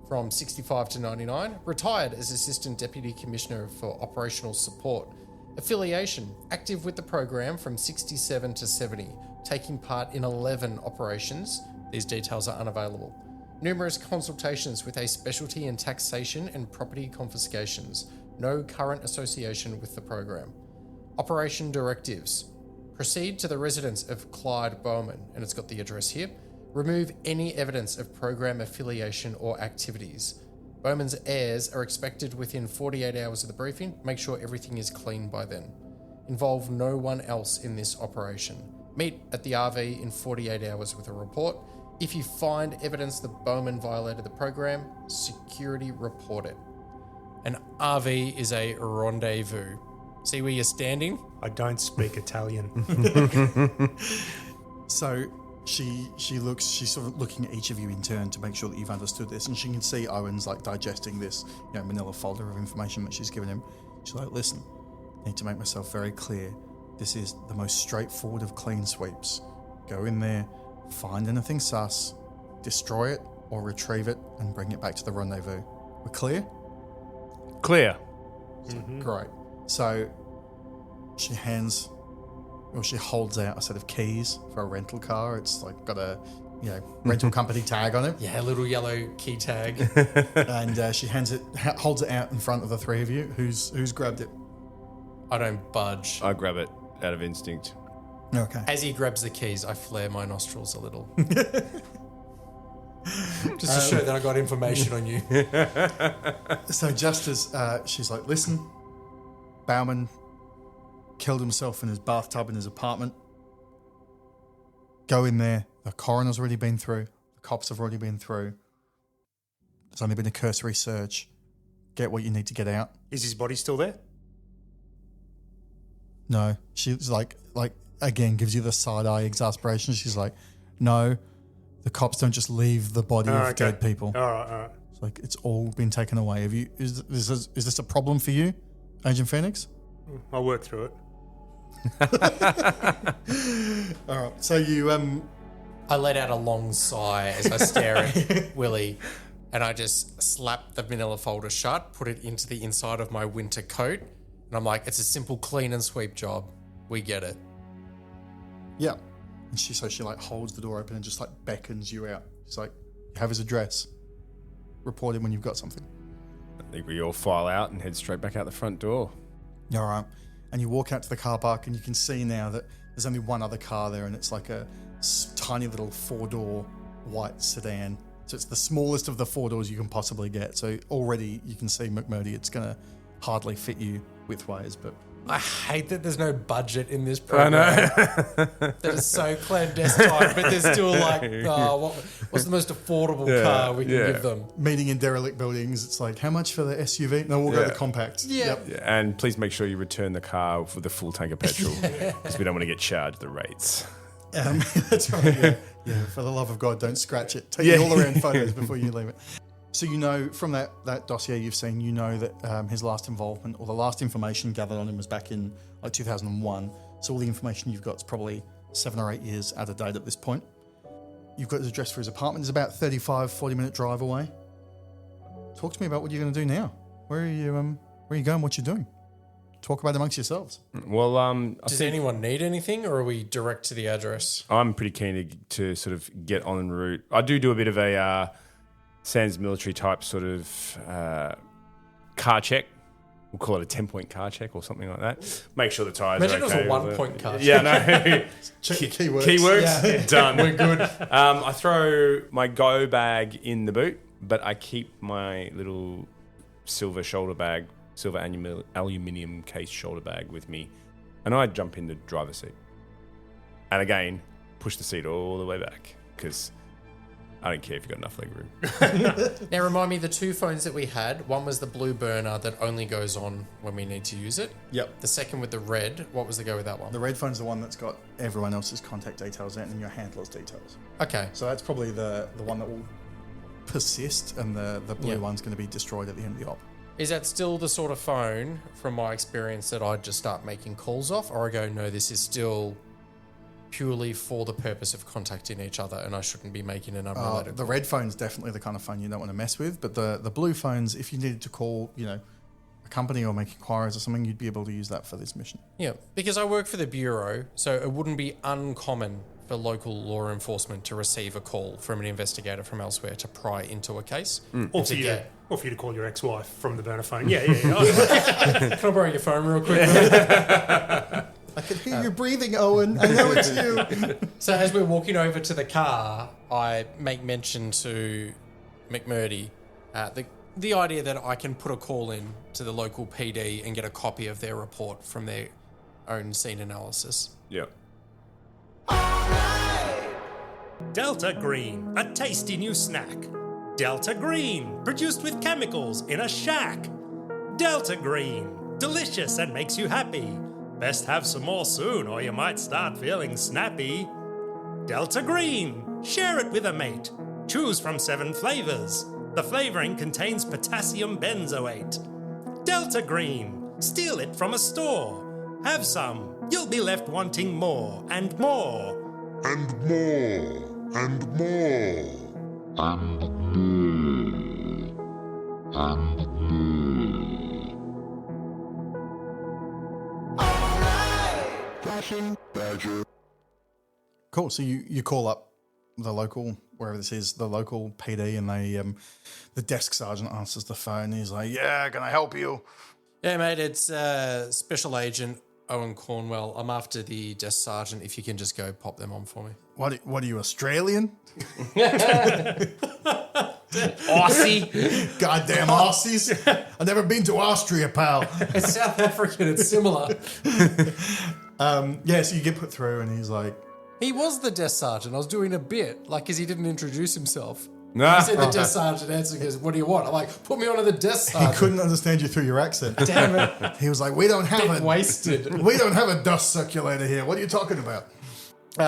from 65 to 99. Retired as Assistant Deputy Commissioner for Operational Support. Affiliation, active with the program from 67 to 70, taking part in 11 operations. These details are unavailable. Numerous consultations with a specialty in taxation and property confiscations. No current association with the program. Operation directives. Proceed to the residence of Clyde Bowman, and it's got the address here. Remove any evidence of program affiliation or activities. Bowman's heirs are expected within 48 hours of the briefing. Make sure everything is clean by then. Involve no one else in this operation. Meet at the RV in 48 hours with a report. If you find evidence that Bowman violated the program, security report it. An RV is a rendezvous. See where you're standing? I don't speak Italian. So she's sort of looking at each of you in turn to make sure that you've understood this, and she can see Owen's like digesting this, manila folder of information that she's given him. She's like, listen, I need to make myself very clear. This is the most straightforward of clean sweeps. Go in there, find anything sus, destroy it or retrieve it, and bring it back to the rendezvous. We're clear? Clear. Great. So she holds out a set of keys for a rental car. It's like got a rental company tag on it. Yeah, a little yellow key tag. And she holds it out in front of the three of you. Who's grabbed it? I don't budge. I grab it out of instinct. Okay. As he grabs the keys, I flare my nostrils a little. Just to show that I got information on you. So just as she's like, listen, Bauman killed himself in his bathtub in his apartment. Go in there. The coroner's already been through. The cops have already been through. There's only been a cursory search. Get what you need to get out. Is his body still there? No. She's like again, gives you the side-eye exasperation. She's like, no, the cops don't just leave the body of dead people. All right. It's like, it's all been taken away. Is this a problem for you, Agent Phoenix? I'll work through it. All right. So you I let out a long sigh as I stare at Willie, and I just slap the manila folder shut, put it into the inside of my winter coat, and I'm like, it's a simple clean and sweep job. We get it. yeah. And she like holds the door open and just like beckons you out. She's like, you have his address. Report him when you've got something. I think we all file out and head straight back out the front door. All right. And you walk out to the car park and you can see now that there's only one other car there, and it's like a tiny little 4-door white sedan. So it's the smallest of the 4 doors you can possibly get. So already you can see McMurdy, it's going to hardly fit you widthways, but I hate that there's no budget in this I program. know. That is so clandestine, but there's still like, what's the most affordable car we can give them? Meeting in derelict buildings, it's like, how much for the SUV? No, we'll go the compact. Yeah. Yep. Yeah, and please make sure you return the car with the full tank of petrol because we don't want to get charged the rates. That's right. Yeah, for the love of God, don't scratch it. Take all around photos before you leave it. So you know from that dossier you've seen, you know that his last involvement or the last information gathered on him was back in like 2001. So all the information you've got is probably 7 or 8 years out of date at this point. You've got his address for his apartment. It's about 40-minute drive away. Talk to me about what you're going to do now. Where are you going? What you're doing? Talk about it amongst yourselves. Well, Does anyone need anything, or are we direct to the address? I'm pretty keen to sort of get en route. I do a bit of a Sans military type sort of car check. We'll call it a 10-point car check or something like that. Make sure the tyres Imagine are okay. it was a 1-point car check. Yeah, no. Check the keywords. Keywords, done. We're good. I throw my go bag in the boot, but I keep my little silver aluminium case shoulder bag with me, and I jump in the driver's seat. And again, push the seat all the way back because I don't care if you've got enough leg room. Now remind me, the 2 phones that we had, one was the blue burner that only goes on when we need to use it. Yep. The second with the red, what was the go with that one? The red phone's the one that's got everyone else's contact details in it and your handler's details. Okay. So that's probably the one that will persist, and the blue one's going to be destroyed at the end of the op. Is that still the sort of phone, from my experience, that I'd just start making calls off? Or I go, no, this is still purely for the purpose of contacting each other and I shouldn't be making an unrelated The red phone's definitely the kind of phone you don't want to mess with, but the blue phones, if you needed to call, a company or make inquiries or something, you'd be able to use that for this mission. Yeah, because I work for the Bureau, so it wouldn't be uncommon for local law enforcement to receive a call from an investigator from elsewhere to pry into a case. Or for you to call your ex-wife from the burner phone. Yeah. Can I borrow your phone real quick? I can hear you breathing, Owen. I know it's you. So as we're walking over to the car, I make mention to McMurdy the idea that I can put a call in to the local PD and get a copy of their report from their own scene analysis. Yeah. Delta Green, a tasty new snack. Delta Green, produced with chemicals in a shack. Delta Green, delicious and makes you happy. Best have some more soon or you might start feeling snappy. Delta Green, share it with a mate. Choose from 7 flavors. The flavoring contains potassium benzoate. Delta Green, steal it from a store. Have some, you'll be left wanting more and more. And more, and more, and more, and more. Alright! Flashing Badger. Cool. So you call up the local, wherever this is, the local PD, and the desk sergeant answers the phone. He's like, "Yeah, can I help you?" Yeah, mate, it's Special Agent Owen Cornwell. I'm after the desk sergeant. If you can just go pop them on for me. What are you, Australian? Aussie. Goddamn Aussies. I've never been to Austria, pal. It's South African. It's similar. So you get put through, and he's like, He was the desk sergeant. I was doing a bit, because he didn't introduce himself. Nah. He said the desk sergeant answered, he goes, "What do you want?" I'm like, "Put me onto the desk he sergeant." couldn't understand you through your accent. Damn it. He was like, "We don't have Bit wasted. we don't have a dust circulator here. What are you talking about?"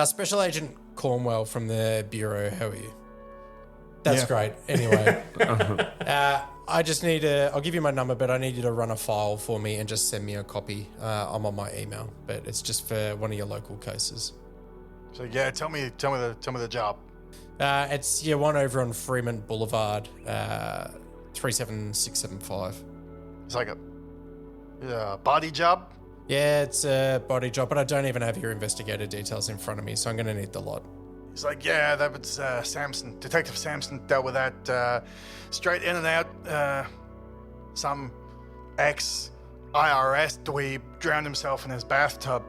Special Agent Cornwell from the Bureau. How are you? That's Yeah. great. Anyway, I just need I'll give you my number, but I need you to run a file for me and just send me a copy. I'm on my email, but it's just for one of your local cases. So yeah, tell me the job. It's one over on Freeman Boulevard, 37675. It's like a body job. Yeah, it's a body job, but I don't even have your investigator details in front of me, so I'm going to need the lot. He's like, "Yeah, that was Samson. Detective Samson dealt with that straight in and out. Some ex-IRS dweeb drowned himself in his bathtub.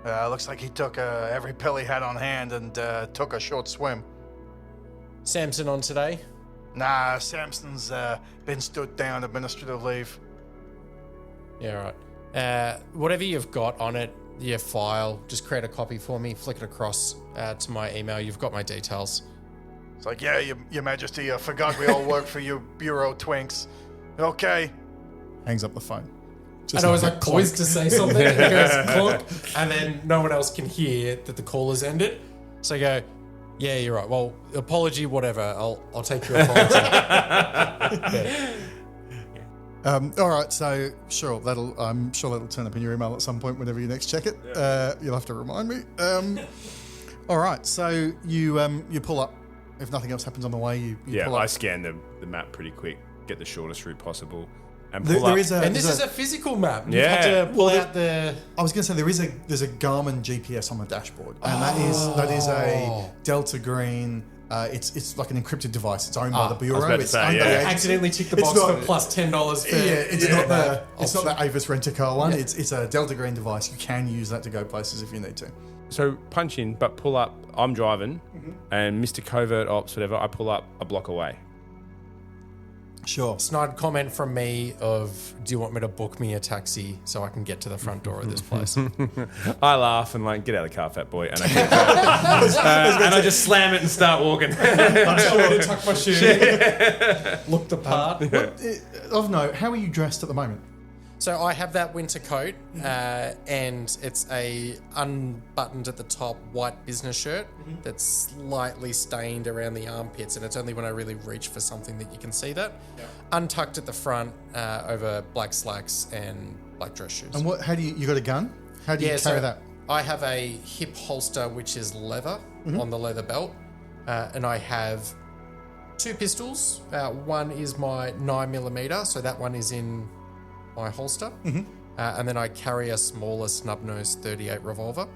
Looks like he took every pill he had on hand and took a short swim." Samson on today? Nah, Samson's been stood down administrative leave. Yeah, right. Whatever you've got on it, your file, just create a copy for me, flick it across to my email. You've got my details. It's like, yeah, your Majesty, I forgot we all work for your bureau twinks. Okay. Hangs up the phone. And I was like poised to say something. It goes clunk, and then no one else can hear that the call has ended. So I go, yeah, you're right. Well, apology, whatever. I'll take your apology. All right, so sure, I'm sure that'll turn up in your email at some point whenever you next check it. You'll have to remind me. All right, so you pull up. If nothing else happens on the way, you pull up. I scan the map pretty quick, get the shortest route possible, and There pull up. is And this is a physical map. You Yeah. have to pull out the... I was going to say there's a Garmin GPS on the dashboard, and that is a Delta Green. It's like an encrypted device. It's owned by the bureau. about to It's say, owned by yeah. the agency. Accidentally tick the It's box not- for plus $10 for... It's not the Avis Rent-A-Car one. It's a Delta Green device. You can use that to go places if you need to. So punch in, but pull up. I'm driving, and Mr. Covert Ops, whatever. I pull up a block away. Sure. Snide comment from me of, do you want me to book me a taxi so I can get to the front door of this place? I laugh and like, get out of the car, fat boy, and I just slam it and start walking. I'm sure to tuck my shoe. Look the part. Of note, how are you dressed at the moment? So I have that winter coat, and it's a unbuttoned at the top white business shirt that's slightly stained around the armpits, and it's only when I really reach for something that you can see that. Untucked at the front, over black slacks and black dress shoes. And how do you got a gun? How do you carry that? I have a hip holster which is leather on the leather belt, and I have 2 pistols. One is my 9mm, so that one is in my holster, and then I carry a smaller snub-nosed .38 revolver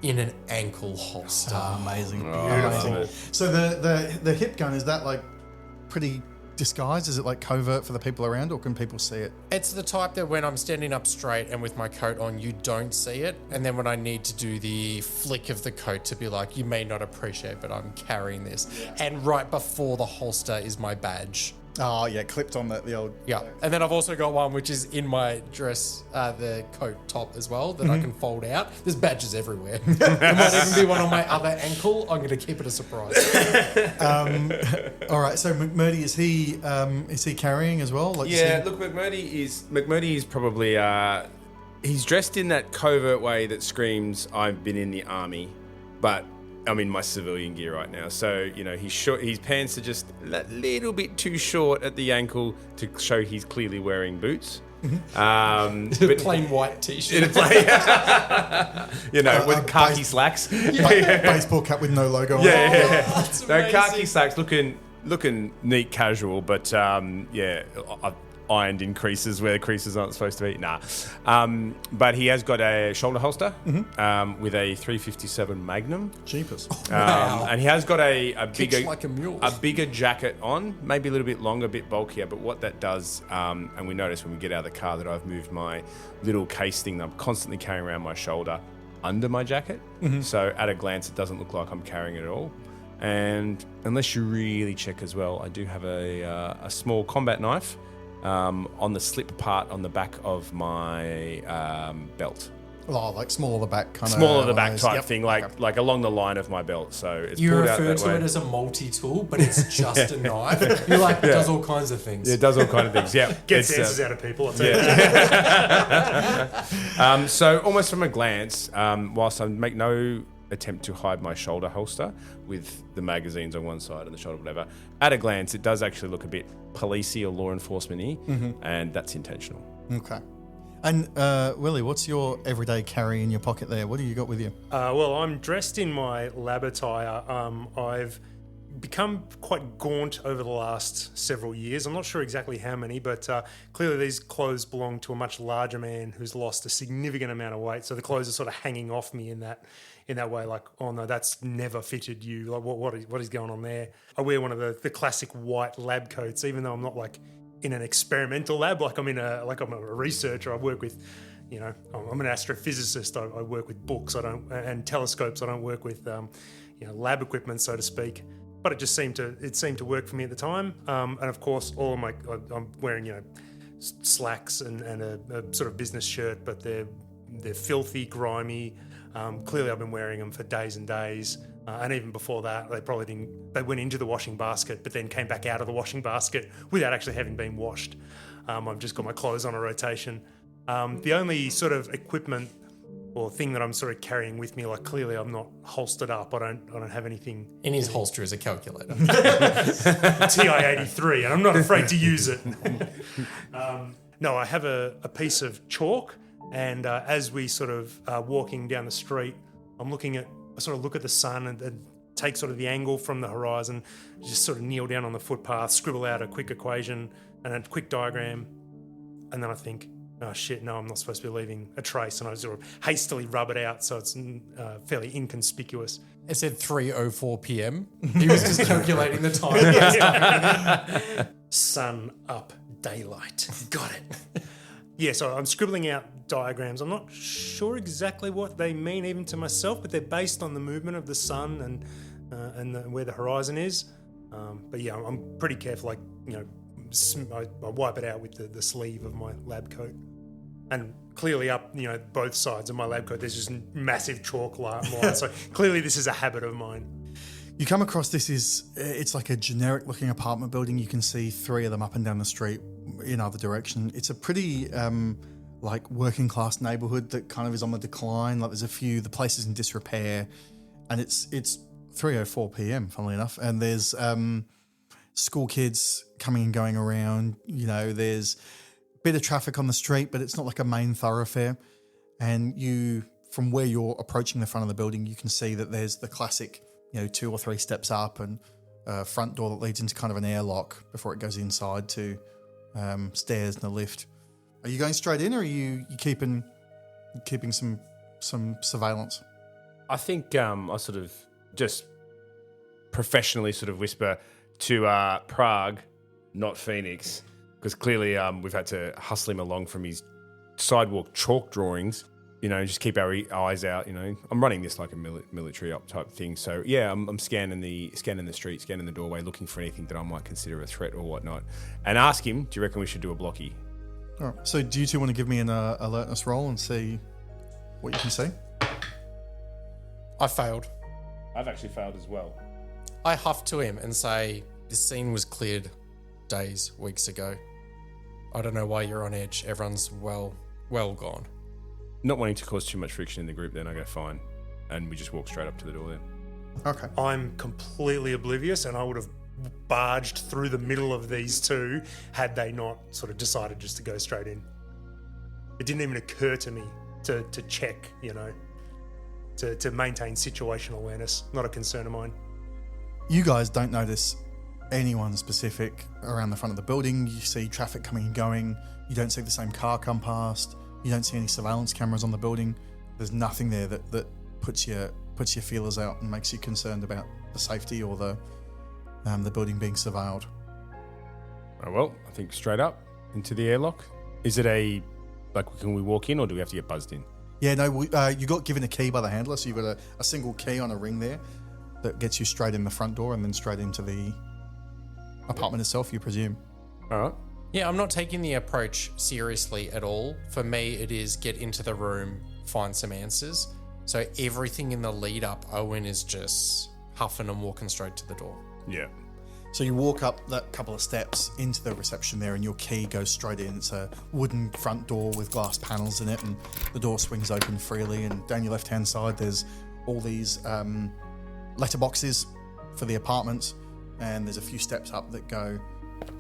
in an ankle holster. Amazing. Beautiful. So the hip gun, is that like pretty disguised? Is it like covert for the people around, or can people see it? It's the type that when I'm standing up straight and with my coat on, you don't see it, and then when I need to do the flick of the coat to be like, you may not appreciate, but I'm carrying this. And right before the holster is my badge. Oh yeah, clipped on the old. Yeah, and then I've also got one which is in my dress, the coat top as well, that I can fold out. There's badges everywhere. There might even be one on my other ankle. I'm going to keep it a surprise. All right, so McMurdy, is he carrying as well? Like, Yeah, look, McMurdy is probably he's dressed in that covert way that screams, "I've been in the army," but I'm in my civilian gear right now. So, he's short. His pants are just a little bit too short at the ankle to show he's clearly wearing boots. But Plain white t-shirt. with khaki slacks. baseball cap with no logo on it. Yeah. So khaki slacks looking neat, casual, but I've ironed in creases where the creases aren't supposed to be. Nah. But he has got a shoulder holster with a 357 Magnum. Jeepers. And he has got a Kicks bigger like a mule. bigger jacket on, maybe a little bit longer, a bit bulkier. But what that does, and we notice when we get out of the car that I've moved my little case thing that I'm constantly carrying around my shoulder under my jacket. So at a glance, it doesn't look like I'm carrying it at all. And unless you really check as well, I do have a small combat knife on the slip part on the back of my belt. Oh, like small of the back kind of. Small of the back type thing, like along the line of my belt. So it's You pulled out refer that to way. it as a multi-tool, but it's just a knife. You're like, it does all kinds of things. Yeah, it does all kind of things. Yeah, Gets It's, answers out of people. I'll tell you that. So almost from a glance, whilst I make no attempt to hide my shoulder holster with the magazines on one side and the shoulder, whatever, at a glance, it does actually look a bit policey or law enforcement-y, and that's intentional. Okay. And Willie, what's your everyday carry in your pocket there? What do you got with you? Well, I'm dressed in my lab attire. I've become quite gaunt over the last several years. I'm not sure exactly how many, but clearly these clothes belong to a much larger man who's lost a significant amount of weight. So the clothes are sort of hanging off me in that way, like, oh no, that's never fitted you. Like, what is going on there? I wear one of the classic white lab coats, even though I'm not like in an experimental lab, like I'm a researcher. I work with, I'm an astrophysicist. I work with books. And telescopes. I don't work with, lab equipment, so to speak. But it seemed to work for me at the time. And of course, I'm wearing, slacks and a sort of business shirt, but they're filthy, grimy. Clearly, I've been wearing them for days and days. And even before that, they went into the washing basket, but then came back out of the washing basket without actually having been washed. I've just got my clothes on a rotation. The only sort of equipment or thing that I'm sort of carrying with me, like clearly I'm not holstered up. I don't have anything. In his holster is a calculator. TI-83, and I'm not afraid to use it. No, I have a piece of chalk, and as we sort of are walking down the street, I sort of look at the sun and take sort of the angle from the horizon, just sort of kneel down on the footpath, scribble out a quick equation and a quick diagram, and then I think, oh shit, no, I'm not supposed to be leaving a trace, and I sort of hastily rub it out so it's fairly inconspicuous. It said 3:04 p.m. He was just calculating the time. Sun up, daylight. Got it. Yeah, so I'm scribbling out diagrams. I'm not sure exactly what they mean even to myself, but they're based on the movement of the sun and where the horizon is. But yeah, I'm pretty careful. Like, I wipe it out with the sleeve of my lab coat. And clearly up, both sides of my lab coat, there's just massive chalk lines. So clearly this is a habit of mine. You come across it's like a generic looking apartment building. You can see 3 of them up and down the street in either direction. It's a pretty like working class neighborhood that kind of is on the decline. Like the place is in disrepair, and it's 3:04 p.m. funnily enough, and there's school kids coming and going around. There's a bit of traffic on the street, but it's not like a main thoroughfare. And from where you're approaching the front of the building, you can see that there's the classic 2 or 3 steps up and a front door that leads into kind of an airlock before it goes inside to stairs and a lift. Are you going straight in, or are you keeping some surveillance? I think I sort of just professionally sort of whisper to Prague, not Phoenix, because clearly we've had to hustle him along from his sidewalk chalk drawings. Just keep our eyes out. I'm running this like a military up type thing. So yeah, I'm scanning the street, scanning the doorway, looking for anything that I might consider a threat or whatnot, and ask him, do you reckon we should do a blocky? All right. So do you two want to give me an alertness roll and see what you can see? I failed. I've actually failed as well. I huff to him and say, this scene was cleared weeks ago. I don't know why you're on edge. Everyone's well gone. Not wanting to cause too much friction in the group, then I go fine, and we just walk straight up to the door then. Okay. I'm completely oblivious, and I would have barged through the middle of these two had they not sort of decided just to go straight in. It didn't even occur to me to check, to maintain situational awareness. Not a concern of mine. You guys don't notice anyone specific around the front of the building. You see traffic coming and going. You don't see the same car come past. You don't see any surveillance cameras on the building. There's nothing there that puts your feelers out and makes you concerned about the safety or the building being surveilled. Oh, well, I think straight up into the airlock. Is it can we walk in, or do we have to get buzzed in? Yeah, no, you got given a key by the handler, so you've got a single key on a ring there that gets you straight in the front door and then straight into the apartment itself, you presume. All right. Yeah, I'm not taking the approach seriously at all. For me, it is get into the room, find some answers. So everything in the lead up, Owen is just huffing and walking straight to the door. Yeah. So you walk up that couple of steps into the reception there, and your key goes straight in. It's a wooden front door with glass panels in it, and the door swings open freely. And down your left-hand side, there's all these letterboxes for the apartments, and there's a few steps up that go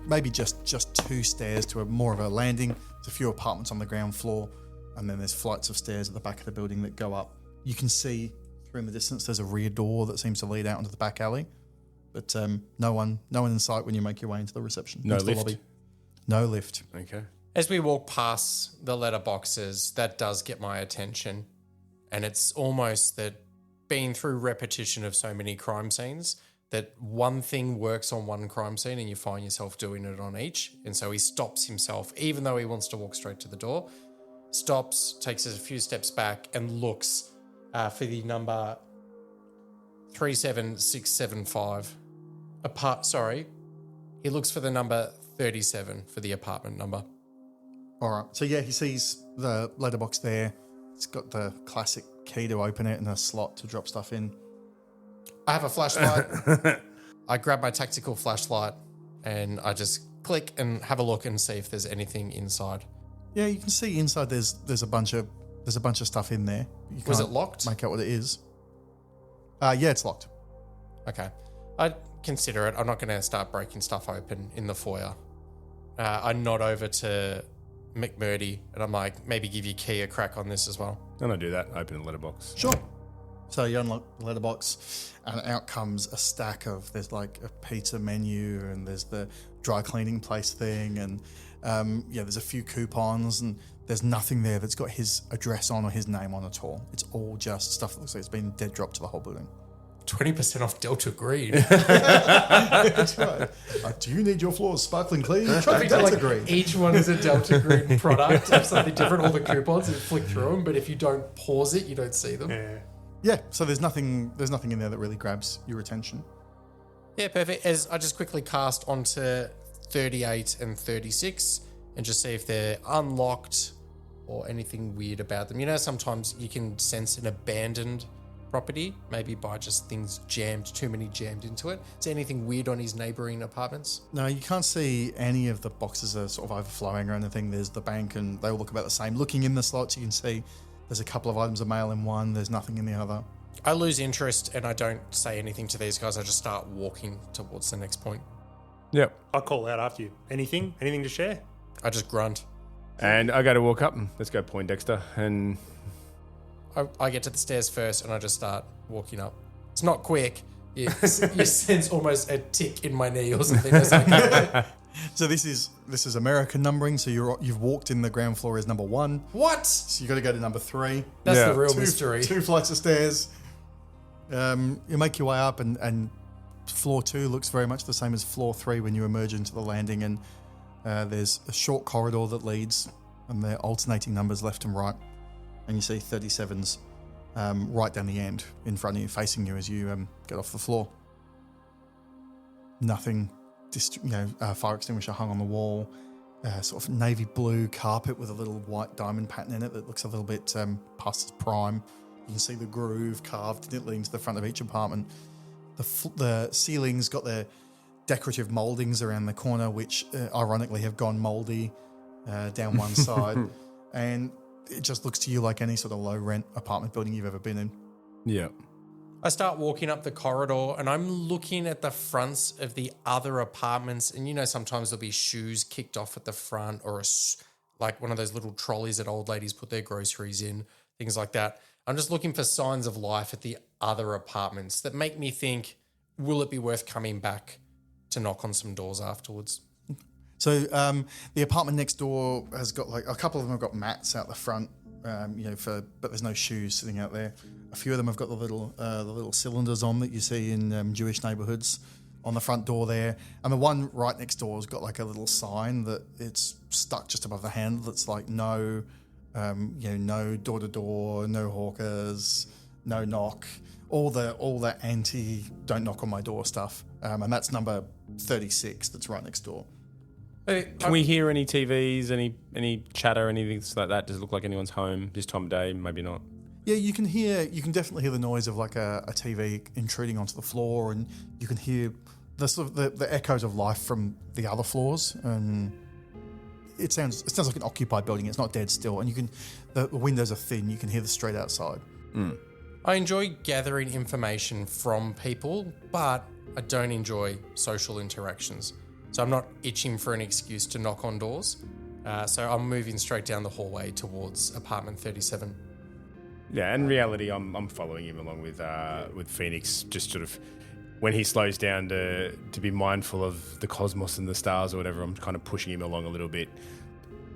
maybe just 2 stairs to more of a landing. There's a few apartments on the ground floor, and then there's flights of stairs at the back of the building that go up. You can see through in the distance there's a rear door that seems to lead out into the back alley, but no one in sight when you make your way into the reception. No into the lift? lobby. No lift. Okay. As we walk past the letterboxes, that does get my attention. And it's almost that being through repetition of so many crime scenes, that one thing works on one crime scene and you find yourself doing it on each. And so he stops himself, even though he wants to walk straight to the door, stops, takes us a few steps back and looks for the number 37675. He looks for the number 37 for the apartment number. All right. So yeah, he sees the letterbox there. It's got the classic key to open it and a slot to drop stuff in. I have a flashlight. I grab my tactical flashlight and I just click and have a look and see if there's anything inside. Yeah, you can see inside. There's a bunch of stuff in there. You Was can't it locked? Make out what it is. Yeah, it's locked. Okay. I'd consider it. I'm not going to start breaking stuff open in the foyer. I nod over to McMurdy and I'm like, maybe give your key a crack on this as well. And I do that. Open the letterbox. Sure. So you unlock the letterbox, and out comes a stack of. There's like a pizza menu, and there's the dry cleaning place thing, and there's a few coupons, and there's nothing there that's got his address on or his name on at all. It's all just stuff that looks like it's been dead dropped to the whole building. 20% off Delta Green. That's right. Do you need your floors sparkling clean? Try Delta Green. Each one is a Delta Green product of something different. All the coupons, and flick through them, but if you don't pause it, you don't see them. Yeah, so there's nothing in there that really grabs your attention. Yeah, perfect. As I just quickly cast onto 38 and 36 and just see if they're unlocked or anything weird about them. You know, sometimes you can sense an abandoned property, maybe by just things too many jammed into it. Is there anything weird on his neighbouring apartments? No, you can't see any of the boxes are sort of overflowing or anything. There's the bank and they all look about the same. Looking in the slots, you can see there's a couple of items of mail in one. There's nothing in the other. I lose interest and I don't say anything to these guys. I just start walking towards the next point. Yep. I'll call out after you. Anything to share? I just grunt. And I go to walk up and let's go Poindexter. And I get to the stairs first and I just start walking up. It's not quick. You sense almost a tick in my knee or something. So this is American numbering. So you've walked in. The ground floor is number 1. What? So you got to go to number 3. That's the real mystery. 2 flights of stairs. You make your way up, and floor 2 looks very much the same as floor 3 when you emerge into the landing. And there's a short corridor that leads, and they're alternating numbers left and right. And you see 37s right down the end in front of you, facing you as you get off the floor. Nothing. Fire extinguisher hung on the wall, sort of navy blue carpet with a little white diamond pattern in it that looks a little bit past its prime. You can see the groove carved neatly into the front of each apartment. The ceilings got their decorative mouldings around the corner, which ironically have gone mouldy down one side. And it just looks to you like any sort of low-rent apartment building you've ever been in. yeah. I start walking up the corridor and I'm looking at the fronts of the other apartments. And you know, sometimes there'll be shoes kicked off at the front or like one of those little trolleys that old ladies put their groceries in, things like that. I'm just looking for signs of life at the other apartments that make me think, will it be worth coming back to knock on some doors afterwards? So the apartment next door has got like a couple of them have got mats out the front, but there's no shoes sitting out there. A few of them have got the little cylinders on that you see in Jewish neighborhoods on the front door there. And the one right next door has got like a little sign that it's stuck just above the handle that's like no door to door, no hawkers, no knock, all the anti don't knock on my door stuff. And that's number 36 that's right next door. Can we hear any TVs, any chatter, anything like that? Does it look like anyone's home this time of day? Maybe not. Yeah, you can definitely hear the noise of like a TV intruding onto the floor, and you can hear the sort of the echoes of life from the other floors. And it sounds like an occupied building. It's not dead still, and the windows are thin. You can hear the street outside. I enjoy gathering information from people, but I don't enjoy social interactions. So I'm not itching for an excuse to knock on doors. So I'm moving straight down the hallway towards apartment 37. Yeah, in reality, I'm following him along with Phoenix, just sort of when he slows down to be mindful of the cosmos and the stars or whatever. I'm kind of pushing him along a little bit.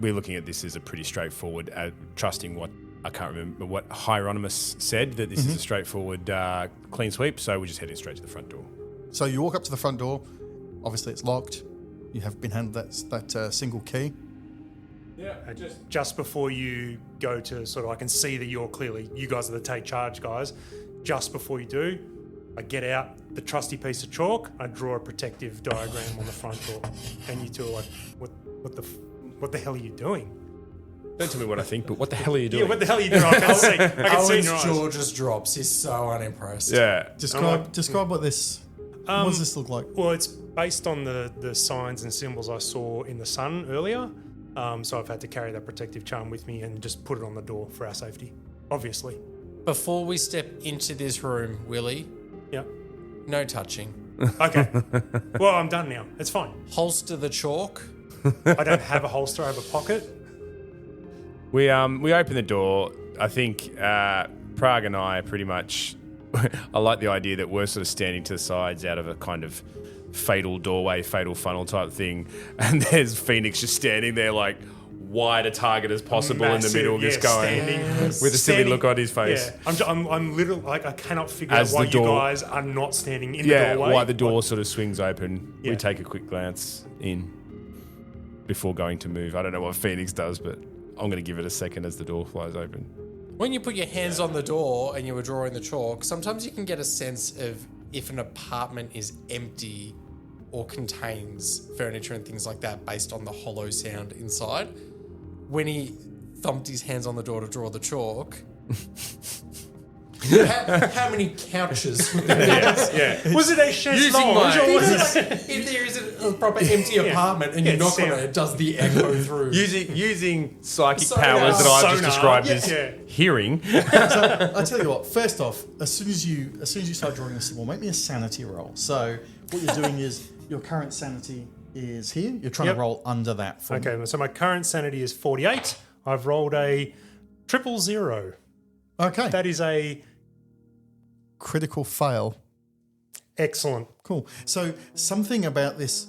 We're looking at this as a pretty straightforward, trusting what I can't remember what Hieronymus said, that this is a straightforward clean sweep. So we're just heading straight to the front door. So you walk up to the front door. Obviously, it's locked. You have been handed that single key. Yeah, just before you go to sort of, I can see that you guys are the take charge guys. Just before you do, I get out the trusty piece of chalk. I draw a protective diagram on the front door, and you two are like, "What the hell are you doing?" Don't tell me what I think, but what the hell are you doing? Yeah, what the hell are you doing? I can see in Owen's your eyes. jaw just drops. He's so unimpressed. Yeah. Describe what this. What does this look like? Well, it's based on the signs and symbols I saw in the sun earlier. So I've had to carry that protective charm with me and just put it on the door for our safety, obviously. Before we step into this room, Willie, Yeah. no touching. Okay. Well, I'm done now. It's fine. Holster the chalk. I don't have a holster. I have a pocket. We open the door. I think Prague and I pretty much. I like the idea that we're sort of standing to the sides out of a kind of fatal doorway, fatal funnel type thing, and there's Phoenix just standing there like wide a target as possible in the middle, just going with a silly look on his face. Yeah. I'm literally like I cannot figure As out why the door- you guys are not standing in the doorway. why the door sort of swings open. Yeah. We take a quick glance in before going to move. I don't know what Phoenix does, but I'm going to give it a second as the door flies open. When you put your hands on the door and you were drawing the chalk, sometimes you can get a sense of if an apartment is empty or contains furniture and things like that based on the hollow sound inside. When he thumped his hands on the door to draw the chalk, how many couches would there be? Yeah. Was it a chaise Using lounge my- or was it? If there is a proper empty apartment and you Yeah, knock on sound. it, does the echo through? Using psychic Sonar. powers that I've just Sonar. described as Yeah. hearing. I'll tell you what. First off, as soon as you start drawing the symbol, make me a sanity roll. So what you're doing is your current sanity is here. You're trying Yep. to roll under that. For me. Okay, so my current sanity is 48. I've rolled a 000. Okay. That is a Critical fail. excellent. Cool. So something about this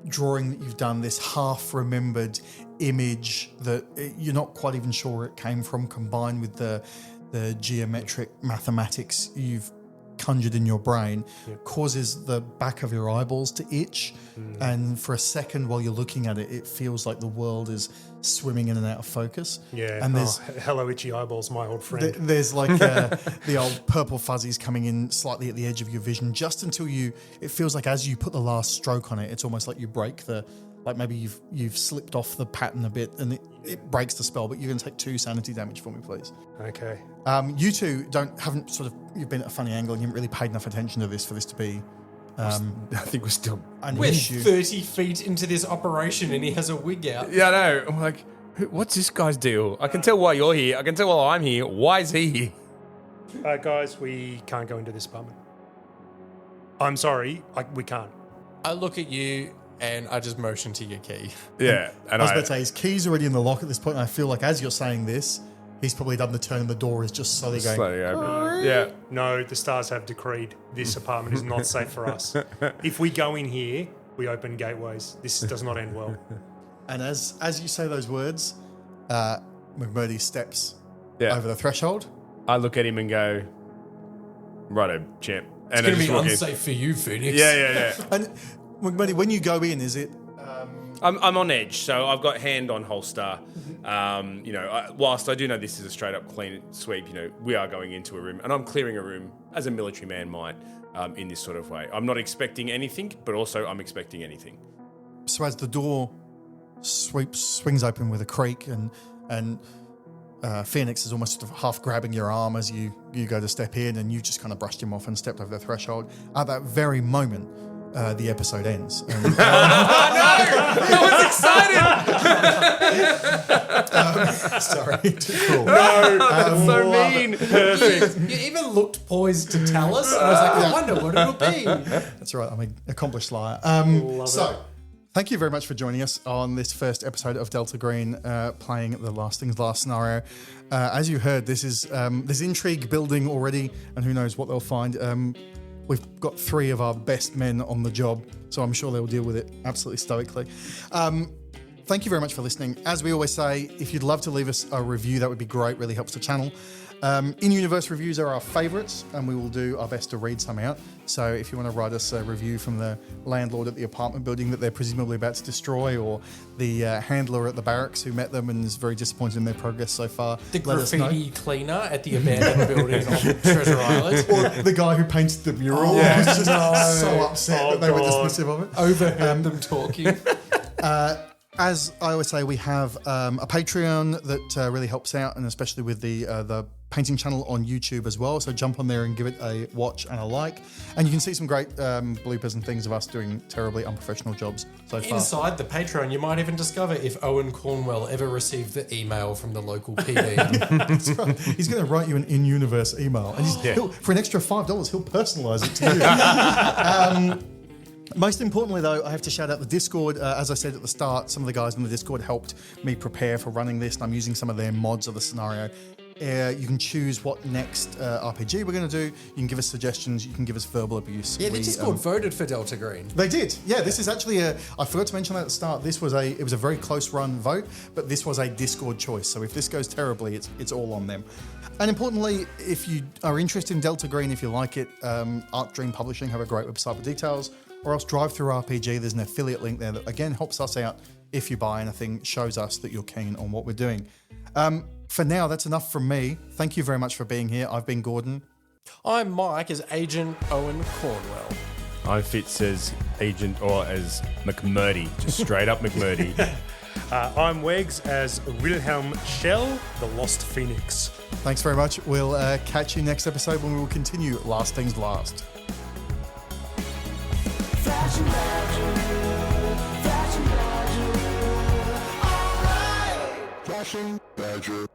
drawing that you've done, this half remembered image that you're not quite even sure where it came from, combined with the geometric mathematics you've conjured in your brain, causes the back of your eyeballs to itch. And for a second while you're looking at it, it feels like the world is swimming in and out of focus. Yeah. And there's Hello, itchy eyeballs, my old friend. there's like the old purple fuzzies coming in slightly at the edge of your vision, just until it feels like as you put the last stroke on it, it's almost like you break like maybe you've slipped off the pattern a bit and it breaks the spell, but you're going to take 2 sanity damage for me, please. Okay. You two you've been at a funny angle and you haven't really paid enough attention to this for this to be I think we're still. an We're issue. 30 feet into this operation and he has a wig out. Yeah, I know. I'm like, what's this guy's deal? I can tell why you're here. I can tell why I'm here. Why is he here? Guys, we can't go into this apartment. I'm sorry, we can't. I look at you and I just motion to your key. Yeah, and I was about to say, his key's already in the lock at this point, and I feel like as you're saying this, he's probably done the turn and the door is just slowly going. slowly open. Yeah. No, the stars have decreed this apartment is not safe for us. If we go in here, we open gateways. This does not end well. And as you say those words, McMurdy steps Yeah. over the threshold. I look at him and go, righto, champ. It's And going I to just be walk in. unsafe for you, Phoenix. Yeah. And McMurdy, when you go in, is it I'm on edge, so I've got hand on holster. Whilst I do know this is a straight up clean sweep, we are going into a room, and I'm clearing a room as a military man might in this sort of way. I'm not expecting anything, but also I'm expecting anything. so as the door swings open with a creak and Phoenix is almost sort of half grabbing your arm as you go to step in, and you just kind of brushed him off and stepped over the threshold. At that very moment, the episode ends. And, sorry, too cruel. That's so mean. You even looked poised to tell us. And I was like, I wonder what it'll be. That's right, I'm an accomplished liar. Thank you very much for joining us on this first episode of Delta Green, playing the Last Things Last scenario. As you heard, this is there's intrigue building already, and who knows what they'll find. We've got 3 of our best men on the job, so I'm sure they'll deal with it absolutely stoically. Thank you very much for listening. As we always say, if you'd love to leave us a review, that would be great, really helps the channel. In-universe reviews are our favourites, and we will do our best to read some out. So if you want to write us a review from the landlord at the apartment building that they're presumably about to destroy, or the handler at the barracks who met them and is very disappointed in their progress so far, The let us know. graffiti cleaner at the abandoned building on Treasure Island. Or the guy who painted the mural was just so upset that they were dismissive of it. Overheard them talking. As I always say, we have a Patreon that really helps out, and especially with the painting channel on YouTube as well. So jump on there and give it a watch and a like. And you can see some great bloopers and things of us doing terribly unprofessional jobs so far. Inside the Patreon, you might even discover if Owen Cornwell ever received the email from the local PD. That's right. He's going to write you an in-universe email. And for an extra $5, he'll personalise it to you. Most importantly, though, I have to shout out the Discord. As I said at the start, some of the guys in the Discord helped me prepare for running this, and I'm using some of their mods of the scenario. You can choose what next RPG we're going to do. You can give us suggestions. You can give us verbal abuse. Yeah, the Discord voted for Delta Green. They did. Yeah, this is actually I forgot to mention that at the start. It was a very close run vote, but this was a Discord choice. So if this goes terribly, it's all on them. And importantly, if you are interested in Delta Green, if you like it, Arc Dream Publishing have a great website for details. Or else Drive Through RPG, there's an affiliate link there that again helps us out if you buy anything, shows us that you're keen on what we're doing. For now, that's enough from me. Thank you very much for being here. I've been Gordon. I'm Mike as Agent Owen Cornwell. I'm Fitz as Agent or as McMurdy, just straight up McMurdy. I'm Wegs as Wilhelm Schell, the Lost Phoenix. Thanks very much. We'll catch you next episode when we will continue Last Things Last. Fashion Badger. Alright. Fashion Badger.